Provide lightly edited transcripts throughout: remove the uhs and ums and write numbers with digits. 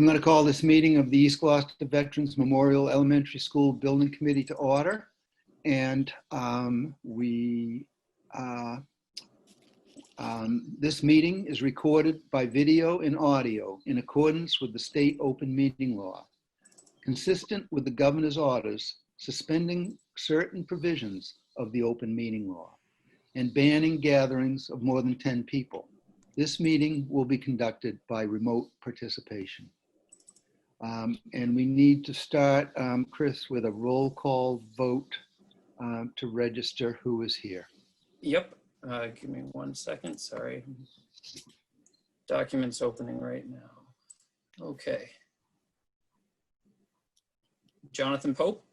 I'm going to call this meeting of the East Gloucester Veterans Memorial Elementary School Building Committee to order. And this meeting is recorded by video and audio in accordance with the state open meeting law, consistent with the governor's orders suspending certain provisions of the open meeting law and banning gatherings of more than 10 people. This meeting will be conducted by remote participation. And we need to start, Chris, with a roll call vote to register who is here. Yep. Give me 1 second. Sorry. Documents opening right now. Okay. Jonathan Pope.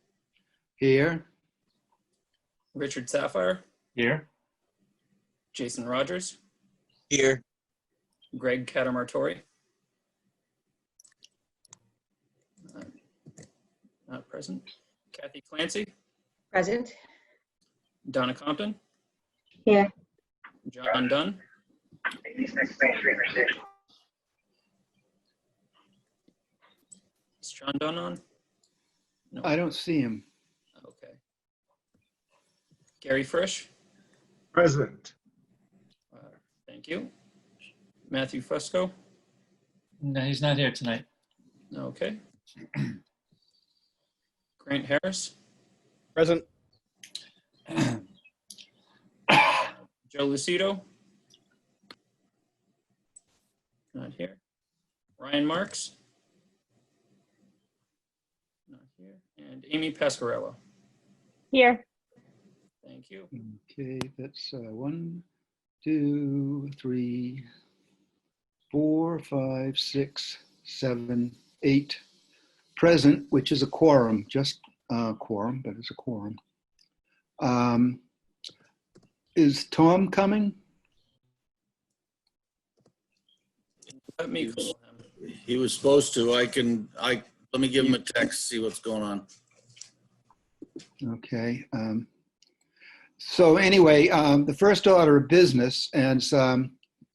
Here. Richard Sapphire. Here. Jason Rogers. Here. Greg Catamartori. Not present. Kathy Clancy. Present. Donna Compton. Here. John Dunn. Is John Dunn on? No. I don't see him. Okay. Gary Frisch. Present. Thank you. Matthew Fusco. No, he's not here tonight. Okay. Grant Harris. Present. Joe Lucido. Not here. Ryan Marks. Not here. And Amy Pasquarello. Here. Thank you. Okay, that's 1, 2, 3, 4, 5, 6, 7, 8 present, which is a quorum, just quorum, but it's a quorum. Is Tom coming? Let me call him. He was supposed to. Let me give him a text, see what's going on. Okay. So anyway, the first order of business, and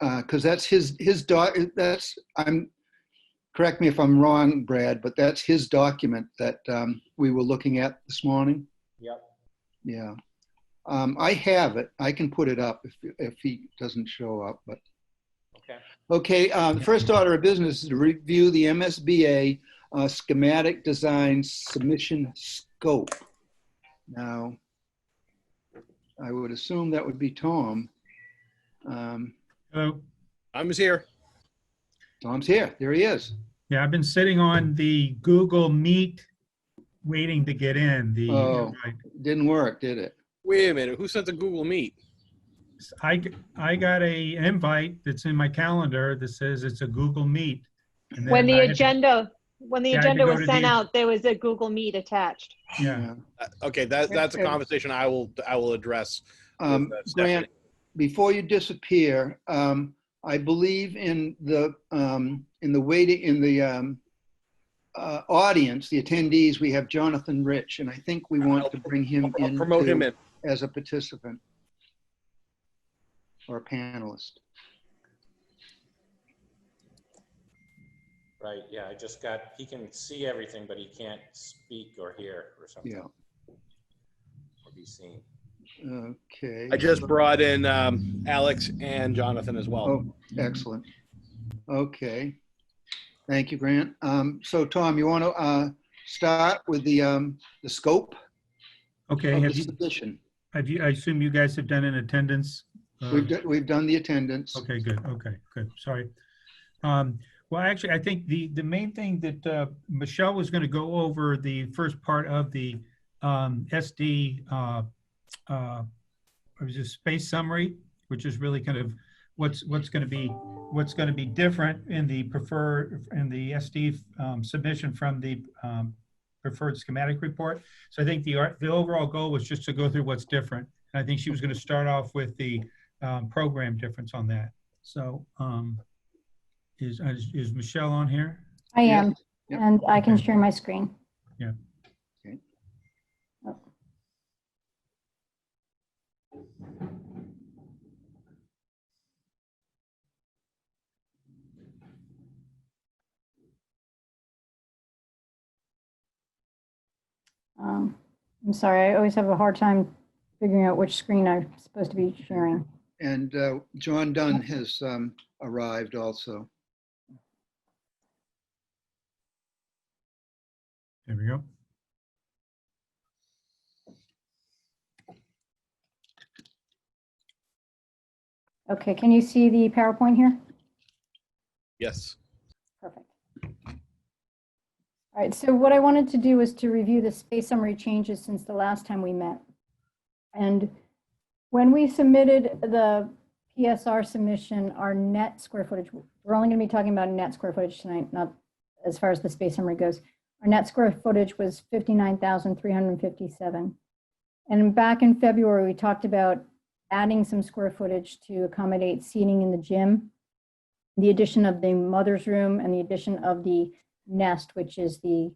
because that's his correct me if I'm wrong, Brad, but that's his document that we were looking at this morning. Yep. Yeah. I have it. I can put it up if he doesn't show up, but. Okay. Okay, the first order of business is to review the MSBA schematic design submission scope. Now, I would assume that would be Tom. Hello. I'm here. Tom's here. There he is. Yeah, I've been sitting on the Google Meet waiting to get in. Oh, didn't work, did it? Wait a minute. Who sent the Google Meet? I got an invite that's in my calendar that says it's a Google Meet. And When then the I had to- agenda Yeah, I had to go was to sent the- out, there was a Google Meet attached. Yeah. Okay, that's a conversation I will address. with, Stephanie. Grant, before you disappear, I believe in the audience, the attendees, we have Jonathan Rich, and I think we want to bring him I'll in. promote him in. As a participant or a panelist. Right, yeah, he can see everything, but he can't speak or hear or something. Yeah. Or be seen. Okay. I just brought in Alex and Jonathan as well. Oh, excellent. Okay. Thank you, Grant. So Tom, you want to start with the scope Okay. of Have the you, submission? I assume you guys have done an attendance? We've done the attendance. Okay, good. Okay, good. Sorry. Well, actually, I think the main thing that Michelle was going to go over the first part of the SD space summary, which is really kind of what's going to be different in the SD submission from the preferred schematic report. So I think the overall goal was just to go through what's different. And I think she was going to start off with the program difference on that. So is Michelle on here? I am, Yep. and I can Okay. share my screen. Yeah. Okay. Oh. I'm sorry, I always have a hard time figuring out which screen I'm supposed to be sharing. And John Dunn has arrived also. There we go. Okay, can you see the PowerPoint here? Yes. Perfect. All right, so what I wanted to do was to review the space summary changes since the last time we met. And when we submitted the PSR submission, our net square footage, we're only going to be talking about net square footage tonight, not as far as the space summary goes. Our net square footage was 59,357. And back in February, we talked about adding some square footage to accommodate seating in the gym, the addition of the mother's room, and the addition of the nest, which is the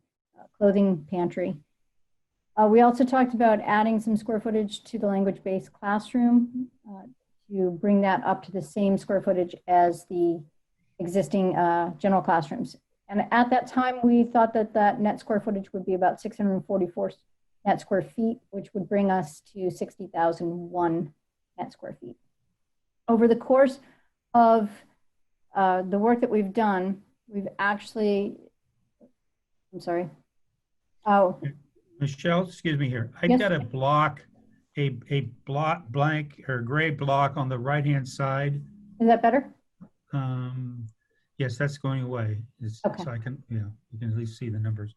clothing pantry. We also talked about adding some square footage to the language-based classroom to bring that up to the same square footage as the existing general classrooms. And at that time, we thought that that net square footage would be about 644 net square feet, which would bring us to 60,001 net square feet. Over the course of the work that we've done, we've actually, I'm sorry. Oh, Michelle, excuse me here. I've Yes. got a block, a block blank or gray block on the right-hand side. is that better? Yes, that's going away. Okay. So I can, you can at least see the numbers.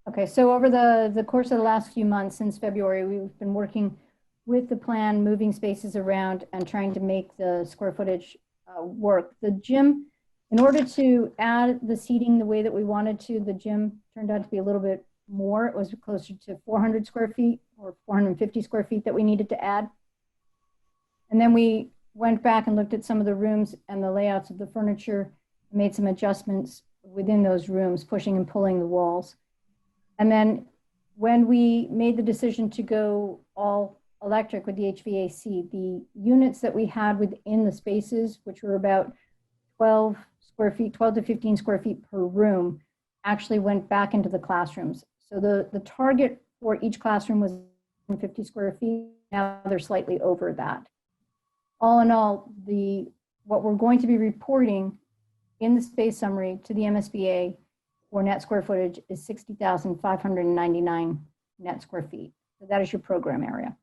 Okay, so over the course of the last few months since February, we've been working with the plan, moving spaces around and trying to make the square footage work. The gym, in order to add the seating the way that we wanted to, the gym turned out to be a little bit more. It was closer to 400 square feet or 450 square feet that we needed to add. And then we went back and looked at some of the rooms and the layouts of the furniture, made some adjustments within those rooms, pushing and pulling the walls. And then when we made the decision to go all electric with the HVAC, the units that we had within the spaces, which were about 12 square feet, 12 to 15 square feet per room, actually went back into the classrooms. So the target for each classroom was 50 square feet. Now they're slightly over that. All in all, what we're going to be reporting in the space summary to the MSBA for net square footage is 60,599 net square feet. So that is your program area.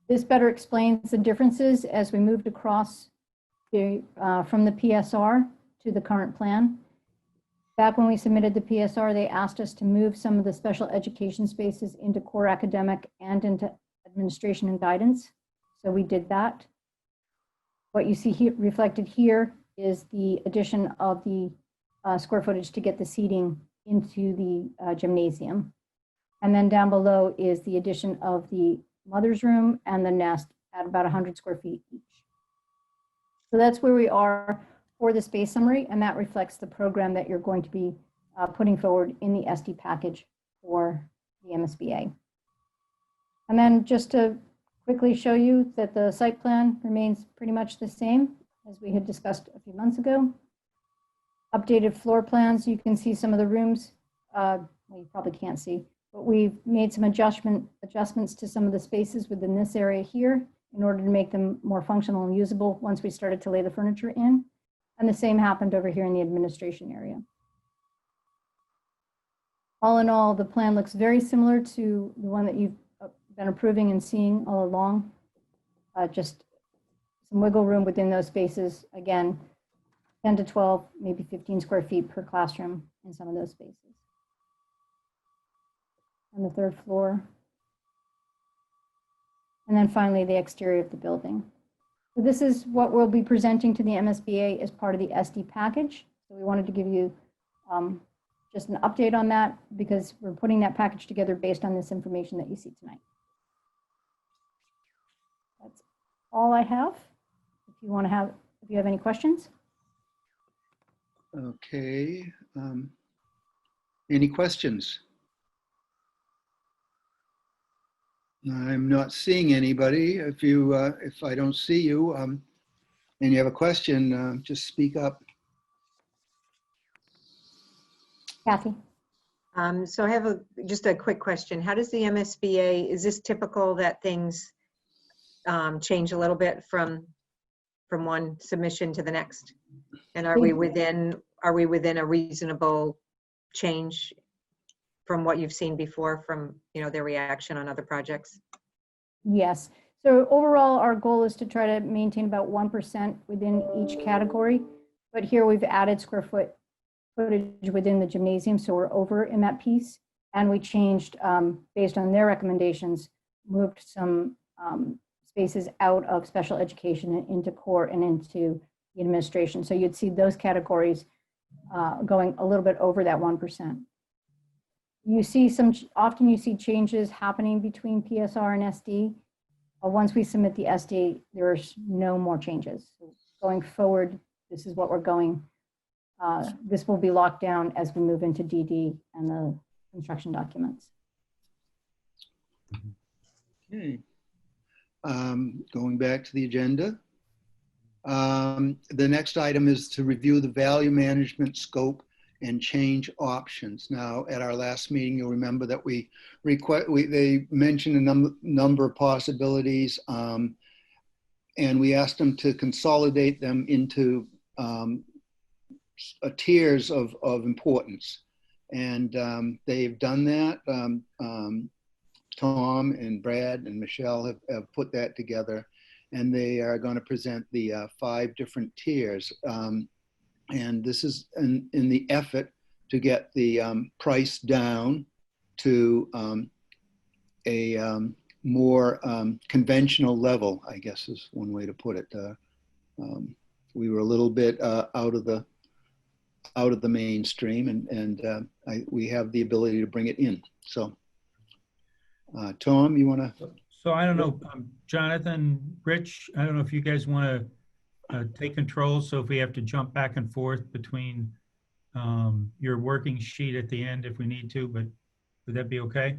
This better explains the differences as we moved across from the PSR to the current plan. Back when we submitted the PSR, they asked us to move some of the special education spaces into core academic and into administration and guidance. So we did that. What you see here reflected here is the addition of the square footage to get the seating into the gymnasium. And then down below is the addition of the mother's room and the nest at about 100 square feet each. So that's where we are for the space summary, and that reflects the program that you're going to be putting forward in the SD package for the MSBA. And then just to quickly show you that the site plan remains pretty much the same as we had discussed a few months ago. Updated floor plans, you can see some of the rooms, well, you probably can't see, but we've made some adjustments to some of the spaces within this area here in order to make them more functional and usable once we started to lay the furniture in. And the same happened over here in the administration area. All in all, the plan looks very similar to the one that you've been approving and seeing all along. Just some wiggle room within those spaces. Again, 10 to 12, maybe 15 square feet per classroom in some of those spaces. On the third floor. And then finally, the exterior of the building. So this is what we'll be presenting to the MSBA as part of the SD package. So we wanted to give you just an update on that because we're putting that package together based on this information that you see tonight. That's all I have. If you have any questions. Okay. Any questions? I'm not seeing anybody. If I don't see you and you have a question, just speak up. Kathy. So I have just a quick question. How does the MSBA, is this typical that things change a little bit from one submission to the next? And are we within a reasonable change from what you've seen before from, their reaction on other projects? Yes. So overall, our goal is to try to maintain about 1% within each category. But here we've added footage within the gymnasium, so we're over in that piece. And we changed, based on their recommendations, moved some spaces out of special education and into core and into the administration. So you'd see those categories going a little bit over that 1%. You see often you see changes happening between PSR and SD. Once we submit the SD, there's no more changes. So going forward, this is what we're going. This will be locked down as we move into DD and the construction documents. Okay. Going back to the agenda. The next item is to review the value management scope and change options. Now, at our last meeting, you'll remember that they mentioned a number of possibilities, and we asked them to consolidate them into tiers of importance. And they've done that. Tom and Brad and Michelle have put that together, and they are going to present the 5 different tiers. And this is in the effort to get the price down to a more conventional level, I guess is one way to put it. We were a little bit out of the mainstream, and we have the ability to bring it in. So, Tom, you want to? So I don't know, Jonathan, Rich, I don't know if you guys want to take control. So if we have to jump back and forth between your working sheet at the end if we need to, but would that be okay?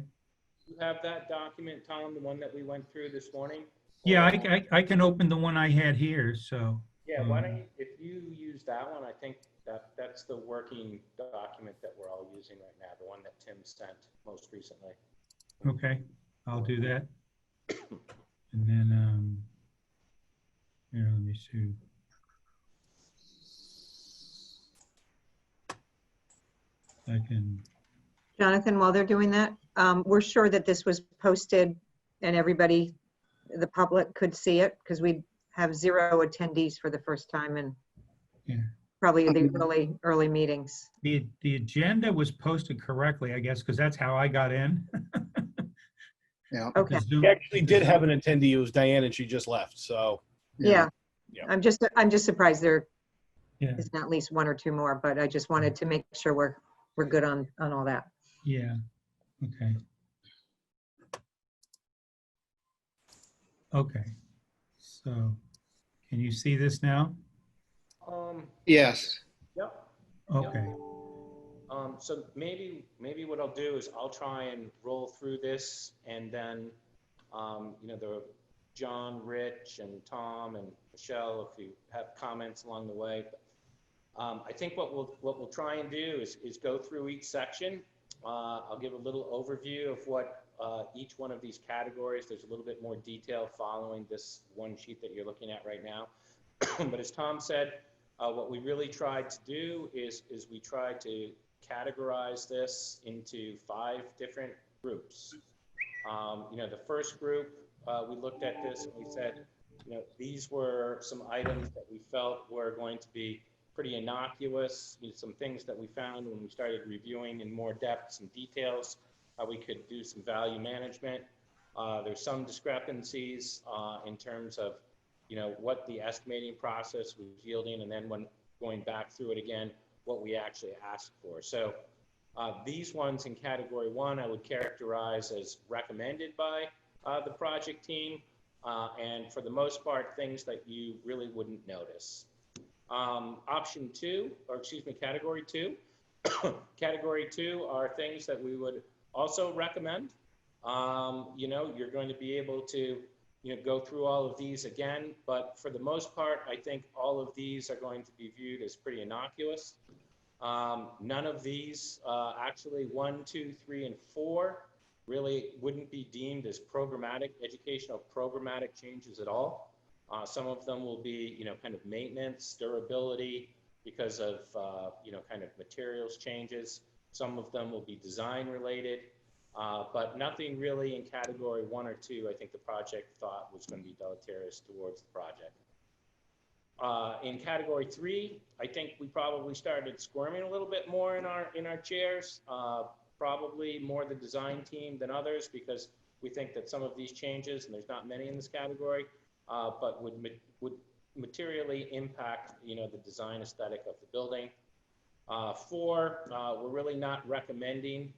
You have that document, Tom, the one that we went through this morning? Yeah, I can open the one I had here, so. Yeah, why don't you, if you use that one, I think that's the working document that we're all using right now, the one that Tim sent most recently. Okay, I'll do that. And then, here, let me see. I can. Jonathan, while they're doing that, we're sure that this was posted and everybody, the public could see it, because we have 0 attendees for the first time in probably the early meetings. The agenda was posted correctly, I guess, because that's how I got in. Yeah. Okay. We actually did have an attendee. It was Diane, and she just left. So Yeah. Yeah. I'm just surprised there Yeah, isn't at least 1 or 2 more, but I just wanted to make sure we're good on all that. yeah, okay. Okay, so can you see this now? Yes. Yep. Okay, So maybe what I'll do is I'll try and roll through this, and then the John, Rich, and Tom, and Michelle, if you have comments along the way. I think what we'll try and do is go through each section. I'll give a little overview of what each one of these categories. There's a little bit more detail following this one sheet that you're looking at right now. But as Tom said, what we really tried to do is we tried to categorize this into 5 different groups. The first group, we looked at this and we said, these were some items that we felt were going to be pretty innocuous, some things that we found when we started reviewing in more depth, some details, how we could do some value management. There's some discrepancies in terms of, what the estimating process was yielding, and then when going back through it again, what we actually asked for. So these ones in category 1, I would characterize as recommended by the project team, and for the most part, things that you really wouldn't notice. Option 2, or excuse me, category 2. Category 2 are things that we would also recommend. You're going to be able to go through all of these again, but for the most part, I think all of these are going to be viewed as pretty innocuous. None of these, actually 1, 2, 3, and 4 really wouldn't be deemed as programmatic, educational programmatic changes at all. Some of them will be, kind of maintenance, durability, because of, kind of materials changes. Some of them will be design related, but nothing really in category 1 or 2, I think the project thought was going to be deleterious towards the project. In category 3, I think we probably started squirming a little bit more in our chairs, probably more the design team than others, because we think that some of these changes, and there's not many in this category, but would materially impact, the design aesthetic of the building. 4, we're really not recommending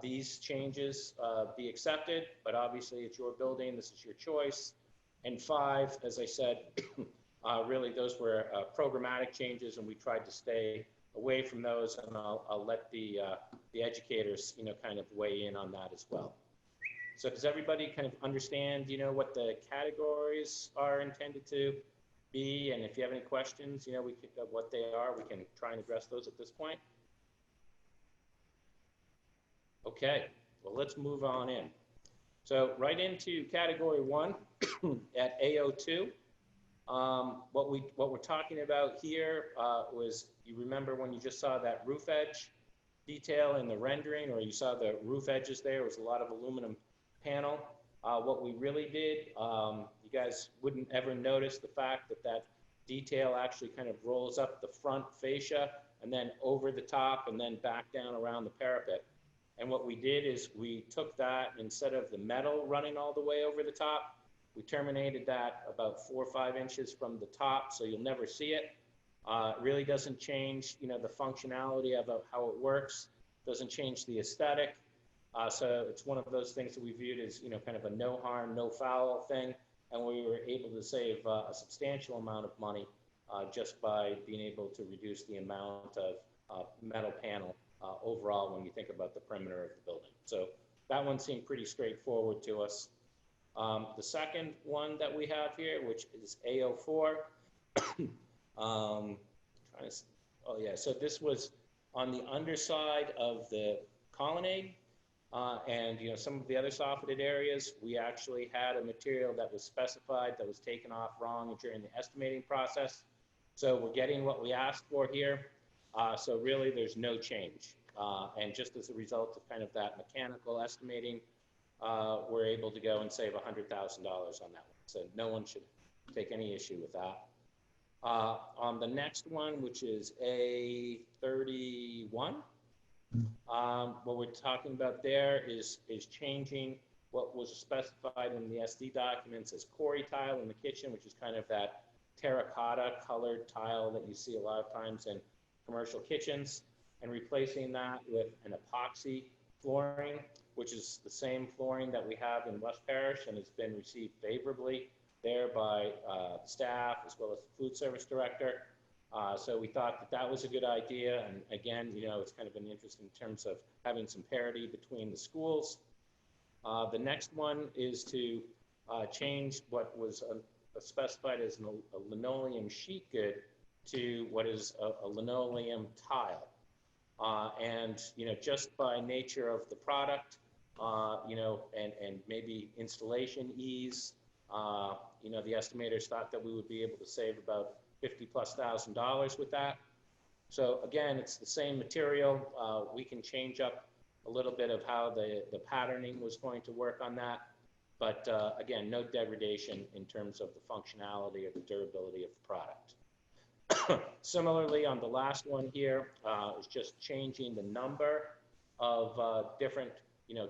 these changes be accepted, but obviously it's your building, this is your choice. And 5, as I said, really those were programmatic changes, and we tried to stay away from those, and I'll let the educators, kind of weigh in on that as well. So does everybody kind of understand, what the categories are intended to be? And if you have any questions, we could, what they are, we can try and address those at this point. Okay, well, let's move on in. So right into category 1 at AO2. What we're talking about here was, you remember when you just saw that roof edge detail in the rendering, or you saw the roof edges there, was a lot of aluminum panel. What we really did, you guys wouldn't ever notice the fact that that detail actually kind of rolls up the front fascia and then over the top and then back down around the parapet. And what we did is we took that, instead of the metal running all the way over the top, we terminated that about 4 or 5 inches from the top, so you'll never see it. It really doesn't change, the functionality of how it works. Doesn't change the aesthetic. So it's one of those things that we viewed as, kind of a no harm, no foul thing, and we were able to save a substantial amount of money just by being able to reduce the amount of metal panel overall when you think about the perimeter of the building. So that one seemed pretty straightforward to us. The second one that we have here, which is AO4, so this was on the underside of the colonnade, and some of the other soffited areas, we actually had a material that was specified that was taken off wrong during the estimating process. So we're getting what we asked for here. So really there's no change. And just as a result of kind of that mechanical estimating, we're able to go and save $100,000 on that one. So no one should take any issue with that. On the next one, which is A31, what we're talking about there is changing what was specified in the SD documents as quarry tile in the kitchen, which is kind of that terracotta colored tile that you see a lot of times in commercial kitchens, and replacing that with an epoxy flooring, which is the same flooring that we have in West Parish and has been received favorably there by staff as well as the food service director. So we thought that that was a good idea. And again, it's kind of an interest in terms of having some parity between the schools. The next one is to change what was specified as a linoleum sheet good to what is a linoleum tile. And, just by nature of the product, and maybe installation ease, the estimators thought that we would be able to save about $50,000+ with that. So again, it's the same material. We can change up a little bit of how the patterning was going to work on that. But again, no degradation in terms of the functionality or the durability of the product. Similarly, on the last one here, is just changing the number of different,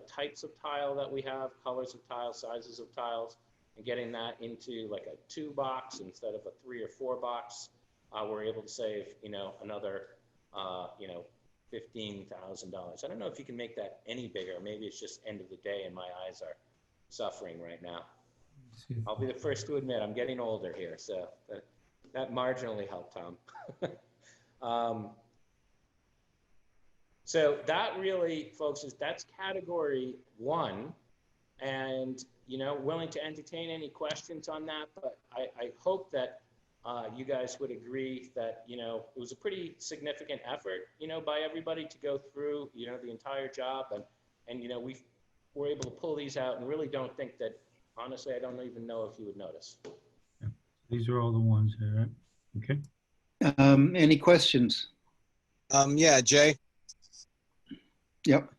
types of tile that we have, colors of tiles, sizes of tiles, and getting that into like a 2 box instead of a 3 or 4 box. We're able to save, another, $15,000. I don't know if you can make that any bigger. Maybe it's just end of the day and my eyes are suffering right now. I'll be the first to admit I'm getting older here, so that marginally helped, Tom. So that really, folks, that's category 1, and willing to entertain any questions on that. But I hope that you guys would agree that, you know, it was a pretty significant effort, you know, by everybody to go through, you know, the entire job. And you know, we were able to pull these out and really don't think that, honestly, I don't even know if you would notice. These are all the ones there, right? Okay. Any questions? Yeah, Jay, Yep.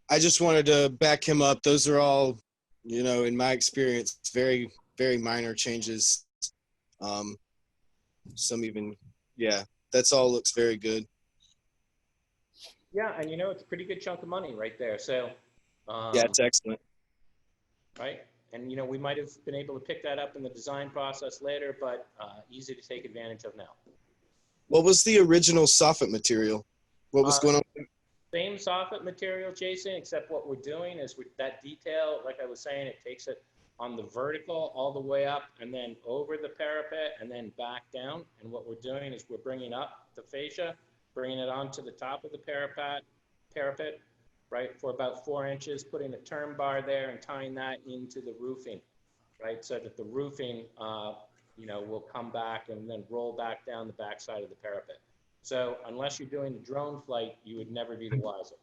I just wanted to back him up. Those are all, you know, in my experience, very, very minor changes. Some even, yeah, that's all looks very good. Yeah, and you know, it's a pretty good chunk of money right there. So, Yeah, it's excellent. right? And you know, we might have been able to pick that up in the design process later, but easy to take advantage of now. What was the original soffit material? What was going on? Same soffit material, Jason, except what we're doing is with that detail, like I was saying, it takes it on the vertical all the way up and then over the parapet and then back down. And what we're doing is we're bringing up the fascia, bringing it onto the top of the parapet, right, for about 4 inches, putting a term bar there and tying that into the roofing, right, so that the roofing, you know, will come back and then roll back down the backside of the parapet. So unless you're doing a drone flight, you would never be the wiser.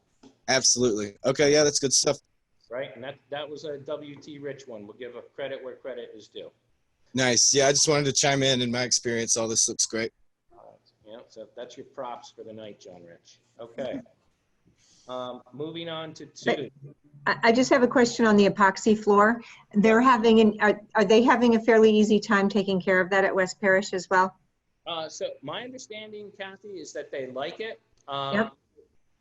Absolutely. Okay, yeah, that's good stuff. Right, and that was a WT Rich one. We'll give a credit where credit is due. Nice. Yeah, I just wanted to chime in my experience. All this looks great. You know, so that's your props for the night, John Rich. Okay. Moving on to 2. I just have a question on the epoxy floor. They're having are they having a fairly easy time taking care of that at West Parish as well? So my understanding, Kathy, is that they like it. Yep.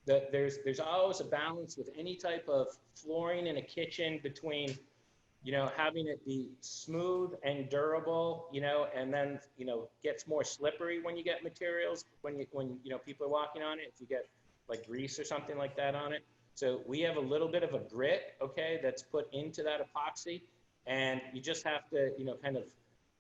That there's always a balance with any type of flooring in a kitchen between, you know, having it be smooth and durable, you know, and then, you know, gets more slippery when you get materials, when you know, people are walking on it, if you get like grease or something like that on it. So we have a little bit of a grit, okay, that's put into that epoxy, and you just have to, you know, kind of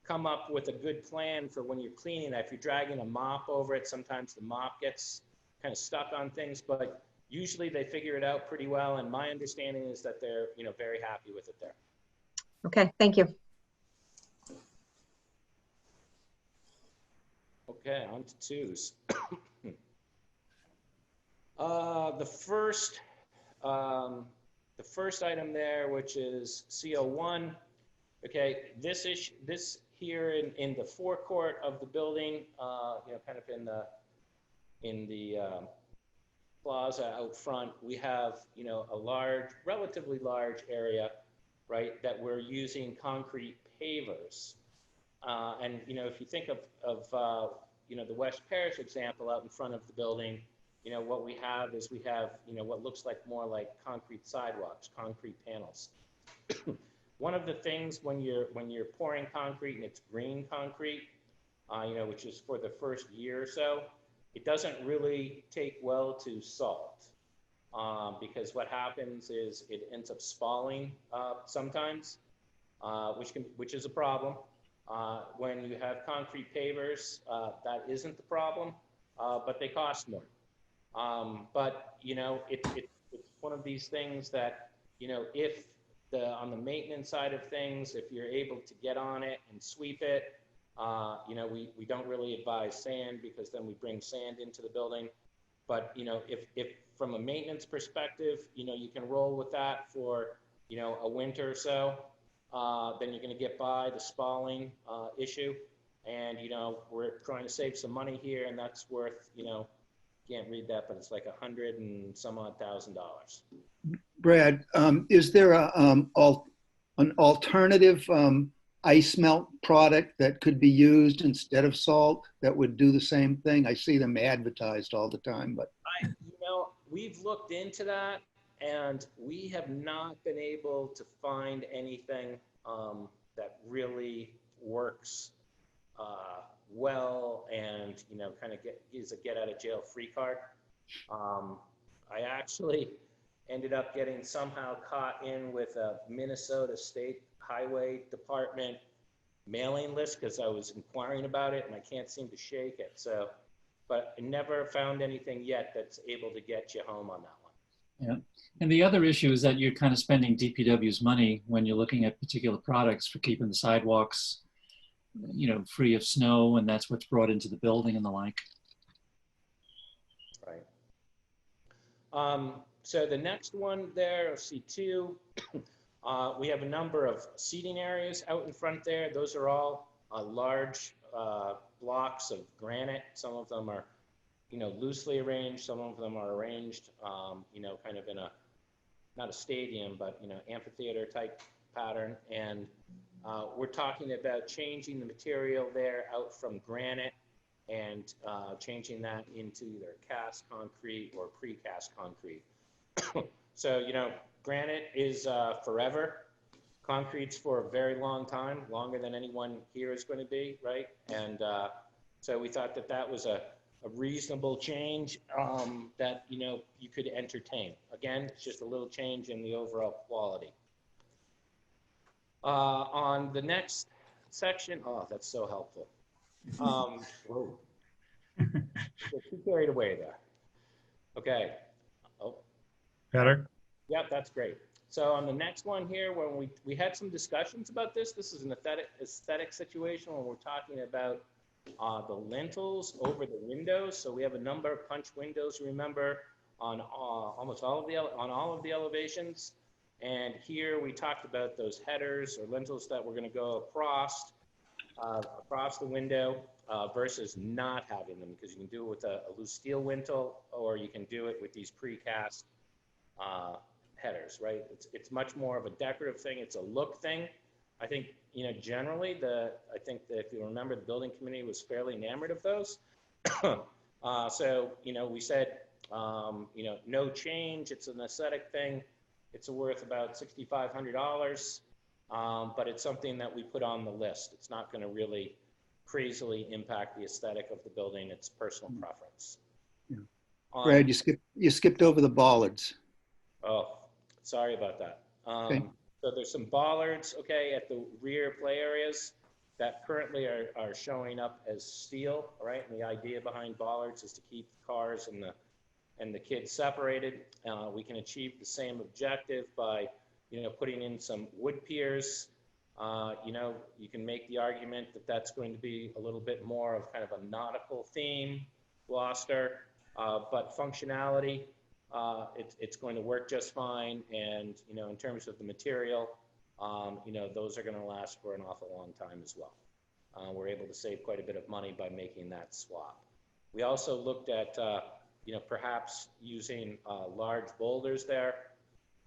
come up with a good plan for when you're cleaning that. If you're dragging a mop over it, sometimes the mop gets kind of stuck on things, but usually they figure it out pretty well. And my understanding is that they're, you know, very happy with it there. Okay, thank you. Okay, on to 2s. The first item there, which is CO1. Okay, this here in the forecourt of the building, you know, kind of in the plaza out front, we have, you know, a relatively large area, right, that we're using concrete pavers. And, you know, if you think of you know, the West Parish example out in front of the building, you know, what we have is we have, you know, what looks like more like concrete sidewalks, concrete panels. One of the things when you're pouring concrete and it's green concrete, you know, which is for the first year or so, it doesn't really take well to salt, because what happens is it ends up spalling sometimes, which is a problem. When you have concrete pavers, that isn't the problem, but they cost more. But you know, it's one of these things that, you know, if on the maintenance side of things, if you're able to get on it and sweep it, you know, we don't really advise sand, because then we bring sand into the building. But, you know, if from a maintenance perspective, you know, you can roll with that for, you know, a winter or so, then you're going to get by the spalling issue. And, you know, we're trying to save some money here, and that's worth, you know, can't read that, but it's like $100,000 and some odd thousand. Brad, is there an alternative ice melt product that could be used instead of salt that would do the same thing? I see them advertised all the time, but you know, we've looked into that, and we have not been able to find anything that really works well, and, you know, kind of is a get out of jail free card. I actually ended up getting somehow caught in with a Minnesota State Highway Department mailing list because I was inquiring about it, and I can't seem to shake it. So, but I never found anything yet that's able to get you home on that one. Yeah. And the other issue is that you're kind of spending DPW's money when you're looking at particular products for keeping the sidewalks free of snow, and that's what's brought into the building and the like. Right. So the next one there, C2, we have a number of seating areas out in front there. Those are all large blocks of granite. Some of them are, loosely arranged. Some of them are arranged, kind of in a, not a stadium, but, amphitheater type pattern. And we're talking about changing the material there out from granite and changing that into either cast concrete or precast concrete. So, granite is forever. Concrete's for a very long time, longer than anyone here is going to be, right? And so we thought that that was a reasonable change that, you could entertain. Again, it's just a little change in the overall quality. On the next section, oh, that's so helpful. Whoa. Get too carried away there. Okay. Oh. Better? Yep, that's great. So on the next one here, when we had some discussions about this is an aesthetic situation when we're talking about the lintels over the windows. So we have a number of punch windows, remember, on almost all of the elevations. And here we talked about those headers or lintels that we're going to go across the window versus not having them, because you can do it with a loose steel lintel, or you can do it with these precast headers, right? It's much more of a decorative thing. It's a look thing. I think, generally I think that if you remember, the building committee was fairly enamored of those. So, we said, no change. It's an aesthetic thing. It's worth about $6,500, but it's something that we put on the list. It's not going to really crazily impact the aesthetic of the building. It's personal preference. Yeah. Brad, you skipped over the bollards. Oh, sorry about that. Okay. So there's some bollards, okay, at the rear play areas that currently are showing up as steel, all right? And the idea behind bollards is to keep the cars and the kids separated. We can achieve the same objective by, putting in some wood piers. You can make the argument that that's going to be a little bit more of kind of a nautical theme, Gloucester, but functionality, it's going to work just fine. And, in terms of the material, those are going to last for an awful long time as well. We're able to save quite a bit of money by making that swap. We also looked at, perhaps using large boulders there,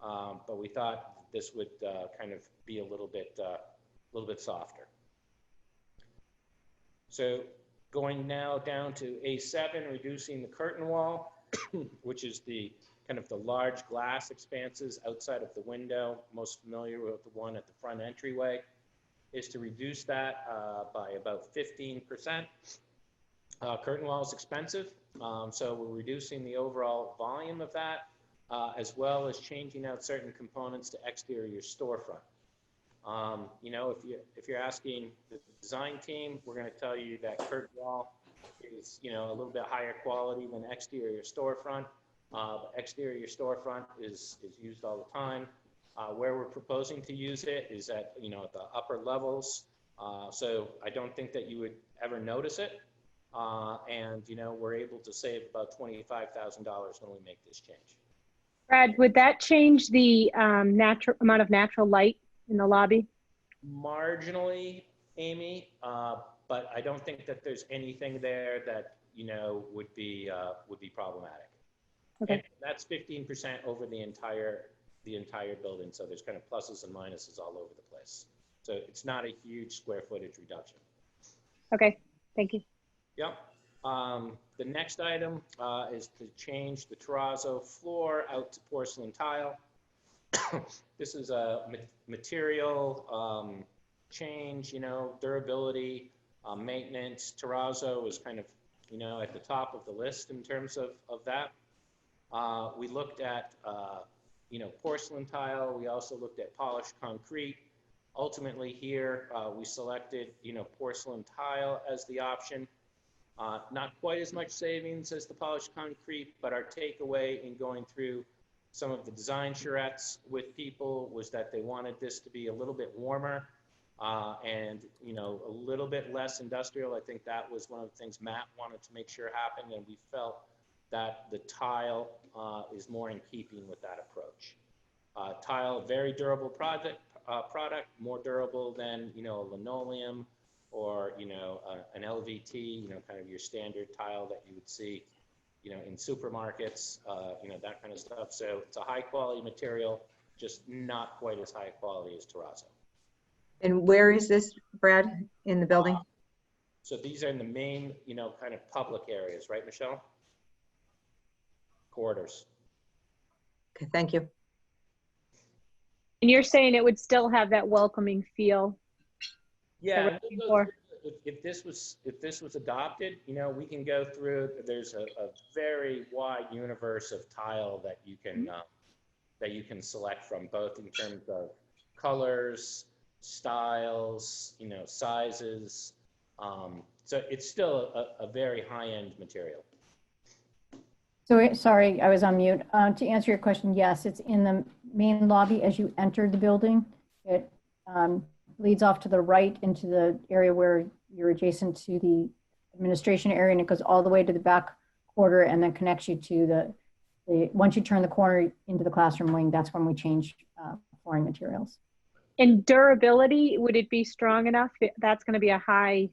but we thought this would kind of be a little bit softer. So going now down to A7, reducing the curtain wall, which is the kind of the large glass expanses outside of the window, most familiar with the one at the front entryway, is to reduce that by about 15%. Curtain wall is expensive, so we're reducing the overall volume of that, as well as changing out certain components to exterior storefront. If you're asking the design team, we're going to tell you that curtain wall is, a little bit higher quality than exterior storefront. Exterior storefront is used all the time. Where we're proposing to use it is at, at the upper levels. So I don't think that you would ever notice it. And, we're able to save about $25,000 when we make this change. Brad, would that change the amount of natural light in the lobby? Marginally, Amy, but I don't think that there's anything there that, would be problematic. Okay. And that's 15% over the entire building. So there's kind of pluses and minuses all over the place. So it's not a huge square footage reduction. Okay, thank you. Yep. The next item is to change the terrazzo floor out to porcelain tile. This is a material change, durability, maintenance. Terrazzo is kind of, at the top of the list in terms of that. We looked at, porcelain tile. We also looked at polished concrete. Ultimately here, we selected, porcelain tile as the option. Not quite as much savings as the polished concrete, but our takeaway in going through some of the design charrettes with people was that they wanted this to be a little bit warmer and, you know, a little bit less industrial. I think that was one of the things Matt wanted to make sure happened, and we felt that the tile is more in keeping with that approach. Tile, very durable product, more durable than, you know, a linoleum or, you know, an LVT, you know, kind of your standard tile that you would see, you know, in supermarkets, you know, that kind of stuff. So it's a high quality material, just not quite as high quality as Terrazzo. And where is this, Brad, in the building? So these are in the main, you know, kind of public areas, right, Michelle? Corridors. Okay, thank you. And you're saying it would still have that welcoming feel? Yeah, Or if this was adopted, you know, we can go through. There's a very wide universe of tile that you can select from, both in terms of colors, styles, you know, sizes. So it's still a very high-end material. So, sorry, I was on mute. To answer your question, yes, it's in the main lobby as you enter the building. It leads off to the right into the area where you're adjacent to the administration area, and it goes all the way to the back quarter and then connects you to the once you turn the corner into the classroom wing, that's when we change flooring materials. and durability, would it be strong enough? That's going to be a high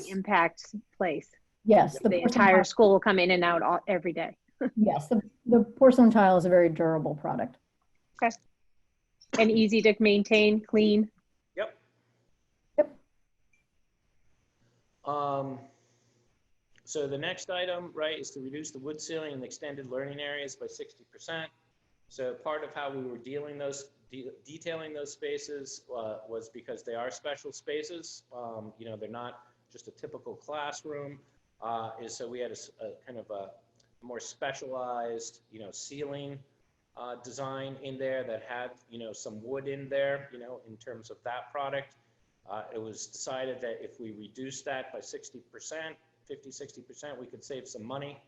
impact place. Yes. The entire school will come in and out every day. Yes, the porcelain tile is a very durable product. Okay. And easy to maintain, clean. Yep. Yep. So the next item, right, is to reduce the wood ceiling and extended learning areas by 60%. So part of how we were detailing those spaces was because they are special spaces. You know, they're not just a typical classroom. So we had a kind of a more specialized, you know, ceiling design in there that had, you know, some wood in there, you know, in terms of that product. It was decided that if we reduce that by 60%, 50-60%, we could save some money.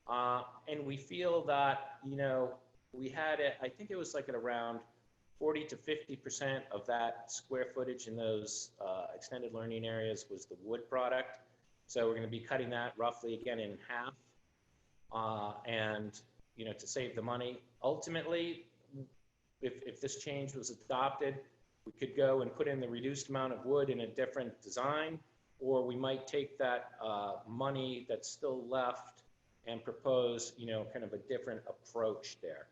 And we feel that, you know, we had it, I think it was like at around 40 to 50% of that square footage in those extended learning areas was the wood product. So we're going to be cutting that roughly again in half. And, you know, to save the money, ultimately, if this change was adopted, we could go and put in the reduced amount of wood in a different design, or we might take that money that's still left and propose, you know, kind of a different approach there.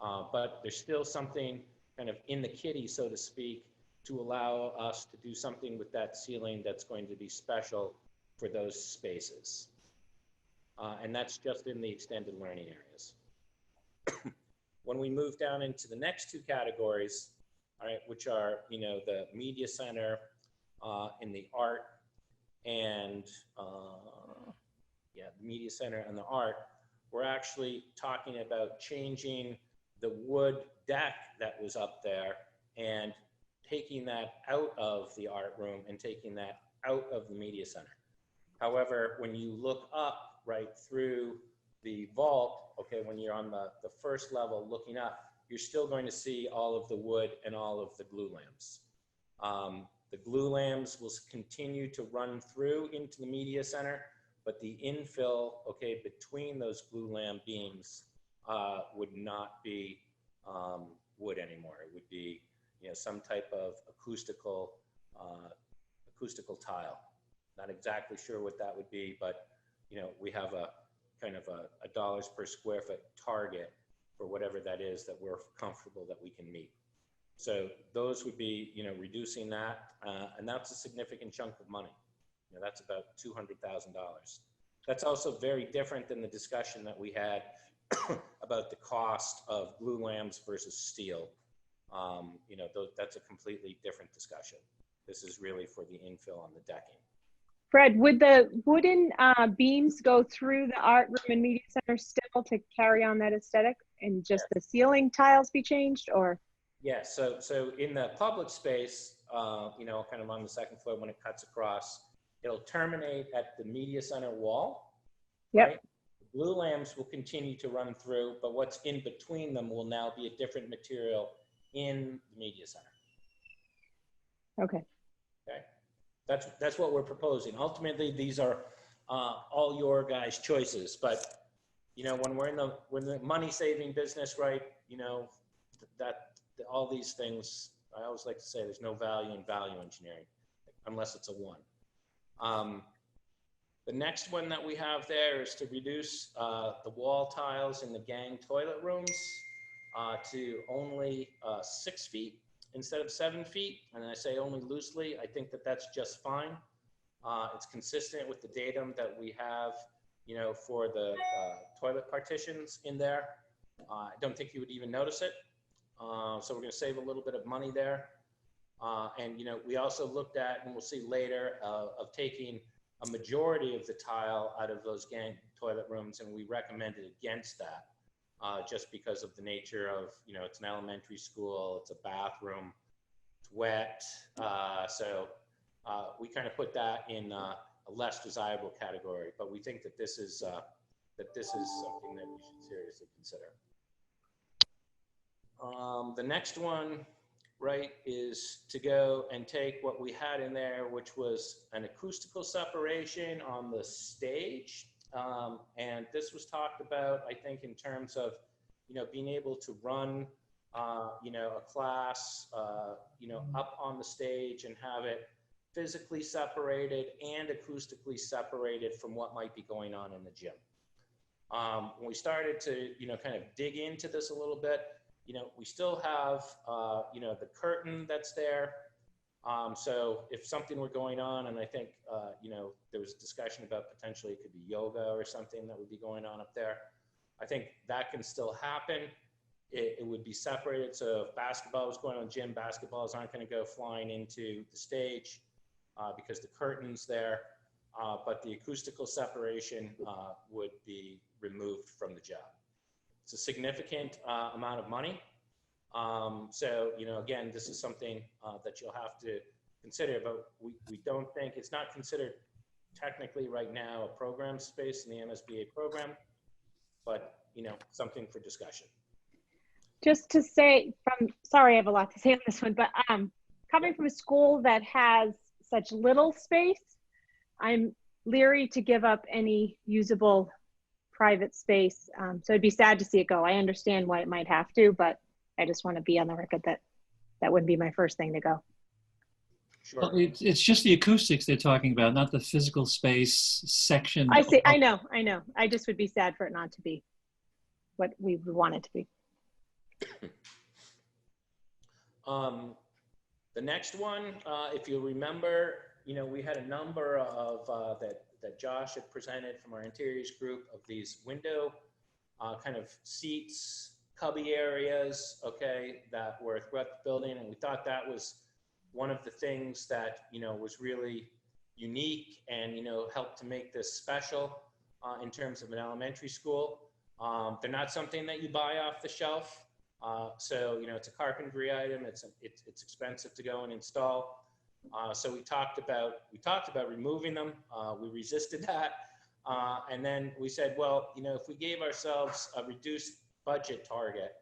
But there's still something kind of in the kitty, so to speak, to allow us to do something with that ceiling that's going to be special for those spaces. And that's just in the extended learning areas. When we move down into the next two categories, all right, which are, you know, the media center and the art, and the media center and the art, we're actually talking about changing the wood deck that was up there and taking that out of the art room and taking that out of the media center. However, when you look up right through the vault, okay, when you're on the first level looking up, you're still going to see all of the wood and all of the glue lamps. The glue lamps will continue to run through into the media center, but the infill, okay, between those glue lamp beams would not be wood anymore. It would be, you know, some type of acoustical tile. Not exactly sure what that would be, but, you know, we have a kind of a dollars per square foot target for whatever that is that we're comfortable that we can meet. So those would be, you know, reducing that, and that's a significant chunk of money. You know, that's about $200,000. That's also very different than the discussion that we had about the cost of glue lamps versus steel. You know, that's a completely different discussion. This is really for the infill on the decking. Fred, would the wooden beams go through the art room and media center still to carry on that aesthetic, and just the ceiling tiles be changed, or? Yeah, so in the public space, you know, kind of on the second floor when it cuts across, it'll terminate at the media center wall. Yep. Right? The glue lamps will continue to run through, but what's in between them will now be a different material in the media center. Okay. Okay, that's what we're proposing. Ultimately, these are all your guys' choices, but you know, when we're in the money saving business, right? You know, that all these things, I always like to say, there's no value in value engineering unless it's a one. The next one that we have there is to reduce the wall tiles in the gang toilet rooms to only 6 feet instead of 7 feet. And I say only loosely, I think that that's just fine. It's consistent with the datum that we have, you know, for the toilet partitions in there. I don't think you would even notice it. So we're going to save a little bit of money there. And, you know, we also looked at, and we'll see later, of taking a majority of the tile out of those gang toilet rooms, and we recommended against that just because of the nature of, you know, it's an elementary school, it's a bathroom, it's wet. So we kind of put that in a less desirable category, but we think that this is something that we should seriously consider. The next one, right, is to go and take what we had in there, which was an acoustical separation on the stage. And this was talked about, I think, in terms of, you know, being able to run, you know, a class, you know, up on the stage and have it physically separated and acoustically separated from what might be going on in the gym. When we started to, you know, kind of dig into this a little bit, you know, we still have, you know, the curtain that's there. So if something were going on, and I think, you know, there was discussion about potentially it could be yoga or something that would be going on up there. I think that can still happen. It would be separated. So if basketball was going on, gym basketballs aren't going to go flying into the stage because the curtain's there. But the acoustical separation would be removed from the job. It's a significant amount of money. So, you know, again, this is something that you'll have to consider, but we don't think, it's not considered technically right now a program space in the MSBA program, but, you know, something for discussion. Just to say, sorry, I have a lot to say on this one, but coming from a school that has such little space, I'm leery to give up any usable private space. So it'd be sad to see it go. I understand why it might have to, but I just want to be on the record that that wouldn't be my first thing to go. Sure. Well, it's just the acoustics they're talking about, not the physical space section. I see. I know. I just would be sad for it not to be what we would want it to be. The next one, if you remember, you know, we had a number of that Josh had presented from our interiors group of these window kind of seats, cubby areas, okay, that were throughout the building. And we thought that was one of the things that, you know, was really unique and, you know, helped to make this special in terms of an elementary school. They're not something that you buy off the shelf. So, you know, it's a carpentry item. It's expensive to go and install. So we talked about removing them. We resisted that. And then we said, well, you know, if we gave ourselves a reduced budget target,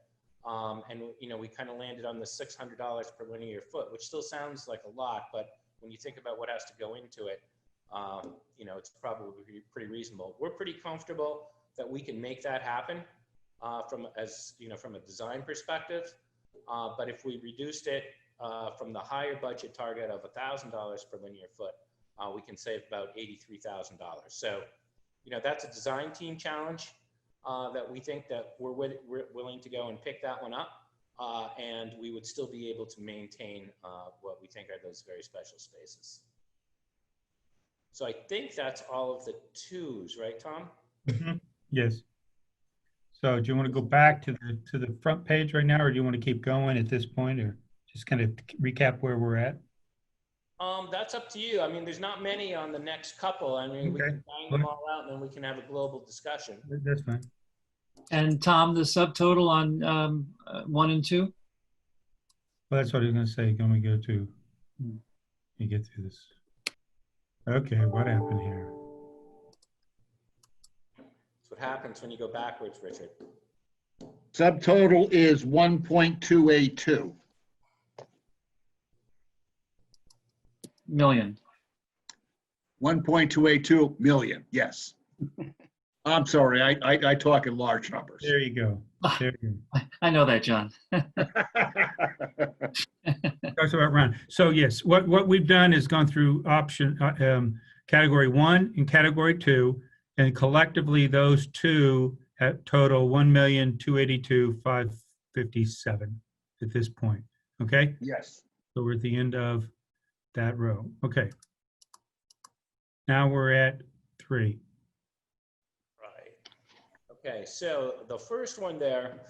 and, you know, we kind of landed on the $600 per linear foot, which still sounds like a lot, but when you think about what has to go into it, you know, it's probably pretty reasonable. We're pretty comfortable that we can make that happen from a design perspective. But if we reduced it from the higher budget target of $1,000 per linear foot, we can save about $83,000. So, you know, that's a design team challenge that we think that we're willing to go and pick that one up. And we would still be able to maintain what we think are those very special spaces. So I think that's all of the twos, right, Tom? Mm-hmm. Yes. So do you want to go back to the front page right now, or do you want to keep going at this point, or just kind of recap where we're at? That's up to you. I mean, there's not many on the next couple. I mean, we can bang them all out and then we can have a global discussion. That's fine. And Tom, the subtotal on 1 and 2? Well, that's what I was going to say. Let me go to, let me get through this. Okay, what happened here? That's what happens when you go backwards, Richard. Subtotal is 1.282. million. 1.282 million, yes. I'm sorry, I talk in large numbers. There you go. There you I know that, John. go. Talks about round. So yes, what we've done is gone through category 1 and category 2, and collectively those two at total 1,282,557 at this point. Okay. Yes. So we're at the end of that row. Okay. Now we're at 3. Right. Okay, so the first one there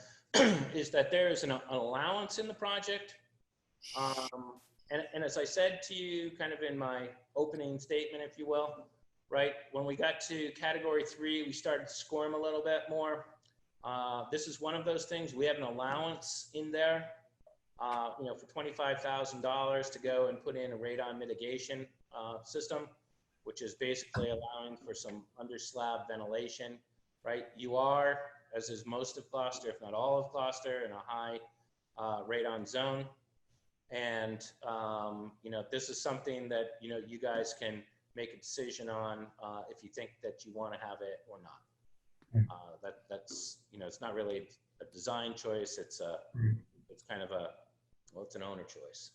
is that there is an allowance in the project. And as I said to you kind of in my opening statement, if you will, right, when we got to category 3, we started to squirm a little bit more. This is one of those things. We have an allowance in there, you know, for $25,000 to go and put in a radon mitigation system, which is basically allowing for some under slab ventilation, right? You are, as is most of Gloucester, if not all of Gloucester, in a high radon zone. And, you know, this is something that, you know, you guys can make a decision on if you think that you want to have it or not. That's, you know, it's not really a design choice. It's kind of a, well, it's an owner choice.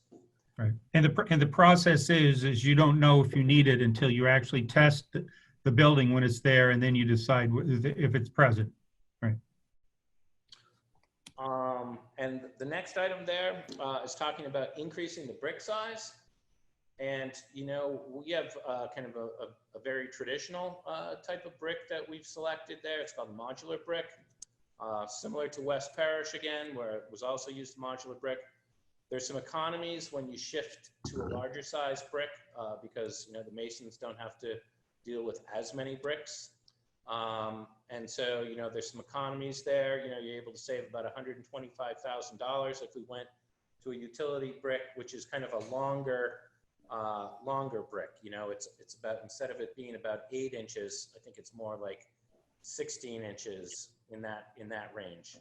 Right. And the process is you don't know if you need it until you actually test the building when it's there, and then you decide if it's present. Right. And the next item there is talking about increasing the brick size. And, you know, we have kind of a very traditional type of brick that we've selected there. It's called modular brick, similar to West Parish again, where it was also used modular brick. There's some economies when you shift to a larger size brick because, you know, the masons don't have to deal with as many bricks. And so, you know, there's some economies there. You know, you're able to save about $125,000 if we went to a utility brick, which is kind of a longer brick. You know, it's about, instead of it being about 8 inches, I think it's more like 16 inches in that range.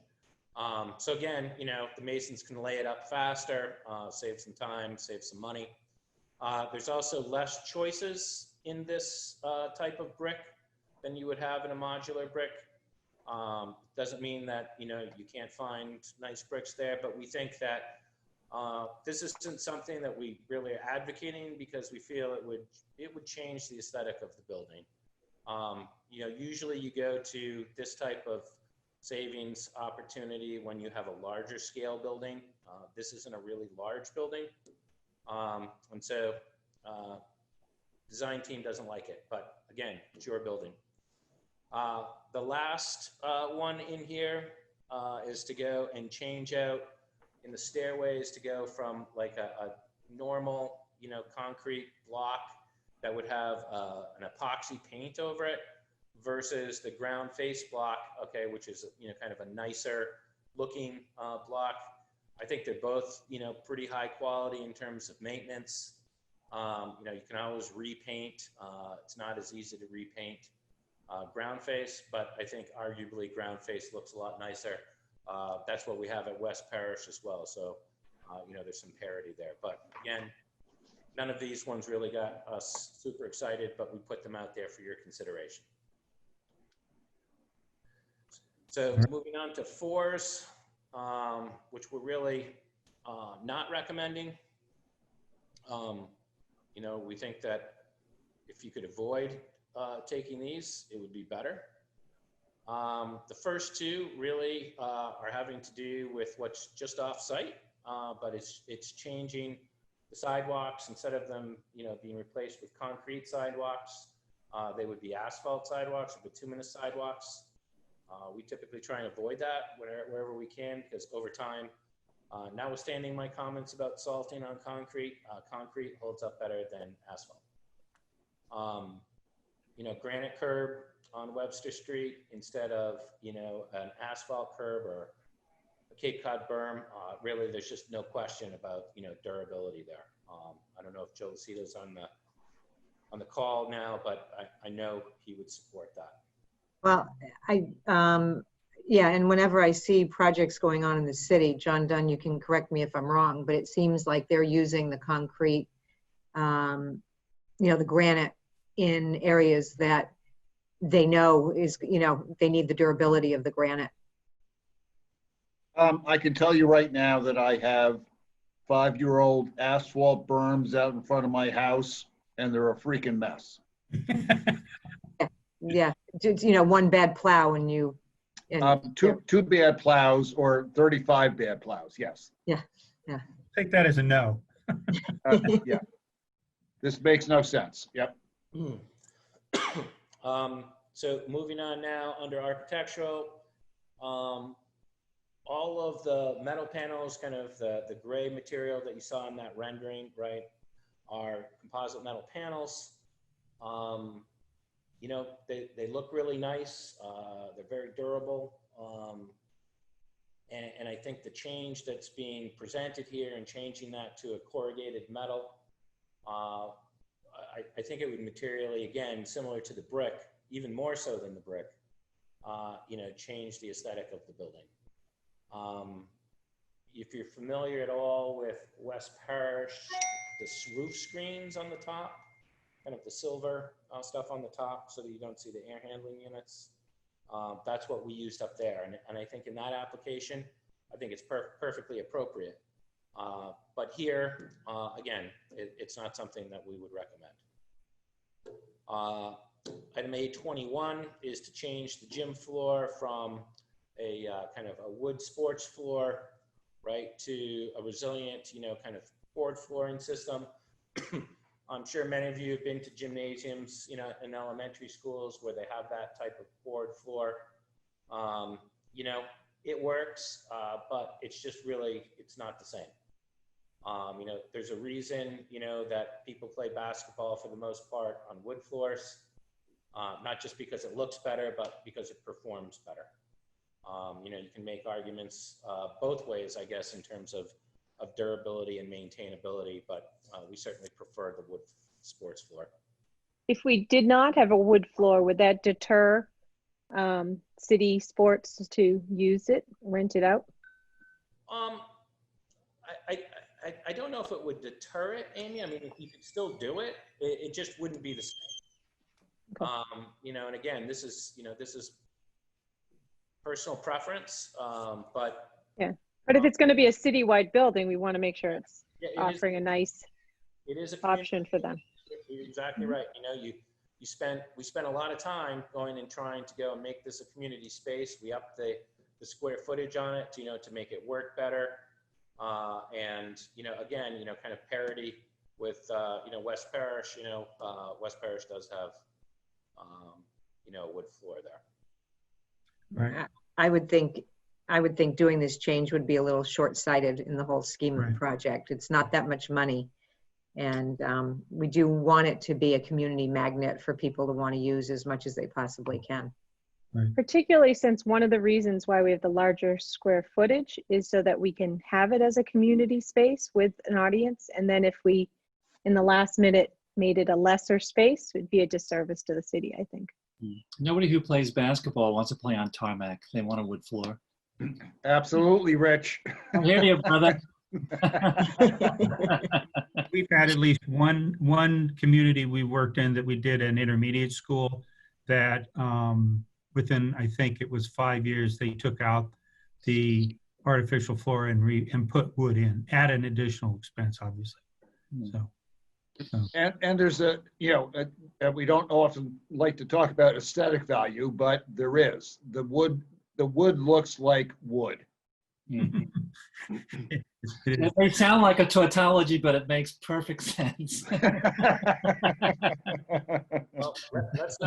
So again, you know, the masons can lay it up faster, save some time, save some money. There's also less choices in this type of brick than you would have in a modular brick. Doesn't mean that, you know, you can't find nice bricks there, but we think that this isn't something that we really are advocating because we feel it would change the aesthetic of the building. You know, usually you go to this type of savings opportunity when you have a larger scale building. This isn't a really large building. And so design team doesn't like it, but again, it's your building. The last one in here is to go and change out in the stairways to go from like a normal, you know, concrete block that would have an epoxy paint over it versus the ground face block, okay, which is, you know, kind of a nicer looking block. I think they're both, you know, pretty high quality in terms of maintenance. You know, you can always repaint. It's not as easy to repaint ground face, but I think arguably ground face looks a lot nicer. That's what we have at West Parish as well. So, you know, there's some parity there. But again, none of these ones really got us super excited, but we put them out there for your consideration. So moving on to 4s, which we're really not recommending. You know, we think that if you could avoid taking these, it would be better. The first 2 really are having to do with what's just off site, but it's changing the sidewalks. Instead of them, you know, being replaced with concrete sidewalks, they would be asphalt sidewalks or bituminous sidewalks. We typically try and avoid that wherever we can, because over time, notwithstanding my comments about salting on concrete, concrete holds up better than asphalt. You know, granite curb on Webster Street instead of, you know, an asphalt curb or a Cape Cod berm, really there's just no question about, you know, durability there. I don't know if Joe Lucito's on the call now, but I know he would support that. Well, yeah, and whenever I see projects going on in the city, John Dunn, you can correct me if I'm wrong, but it seems like they're using the concrete the granite in areas that they know is, they need the durability of the granite. I can tell you right now that I have 5-year-old asphalt berms out in front of my house, and they're a freaking mess. Yeah, one bad plow and you. And Two bad plows or 35 bad plows, yes. Yeah. Take that as a no. Yeah. This makes no sense. Yep. So moving on now, under architectural, all of the metal panels, kind of the gray material that you saw in that rendering, right, are composite metal panels. They look really nice. They're very durable. And I think the change that's being presented here and changing that to a corrugated metal, I think it would materially, again, similar to the brick, even more so than the brick, change the aesthetic of the building. If you're familiar at all with West Parish, the roof screens on the top, kind of the silver stuff on the top so that you don't see the air handling units. That's what we used up there. And I think in that application, I think it's perfectly appropriate. But here, again, it's not something that we would recommend. Item A21 is to change the gym floor from a kind of a wood sports floor, right, to a resilient, kind of board flooring system. I'm sure many of you have been to gymnasiums, in elementary schools where they have that type of board floor. It works, but it's just really, it's not the same. There's a reason, that people play basketball for the most part on wood floors, not just because it looks better, but because it performs better. You can make arguments both ways, I guess, in terms of durability and maintainability, but we certainly prefer the wood sports floor. If we did not have a wood floor, would that deter city sports to use it, rent it out? I don't know if it would deter it, Amy. I mean, you could still do it. It just wouldn't be the same. Okay. And again, this is personal preference, but yeah. But if it's going to be a citywide building, we want to make sure it's offering a nice option for them. You're exactly right. We spent a lot of time going and trying to go and make this a community space. We upped the square footage on it to make it work better. And again, kind of parity with West Parish. West Parish does have wood floor there. Right. I would think doing this change would be a little short-sighted in the whole scheme of the project. It's not that much money. And we do want it to be a community magnet for people to want to use as much as they possibly can. Right. Particularly since one of the reasons why we have the larger square footage is so that we can have it as a community space with an audience. And then if we, in the last minute, made it a lesser space, it would be a disservice to the city, I think. Nobody who plays basketball wants to play on tarmac. They want a wood floor. Absolutely, Rich. I hear you, brother. We've had at least one community we worked in that we did an intermediate school that within, I think it was 5 years, they took out the artificial floor and put wood in at an additional expense, obviously. So. And there's we don't often like to talk about aesthetic value, but there is. The wood looks like wood. It may sound like a tautology, but it makes perfect sense. Well, let's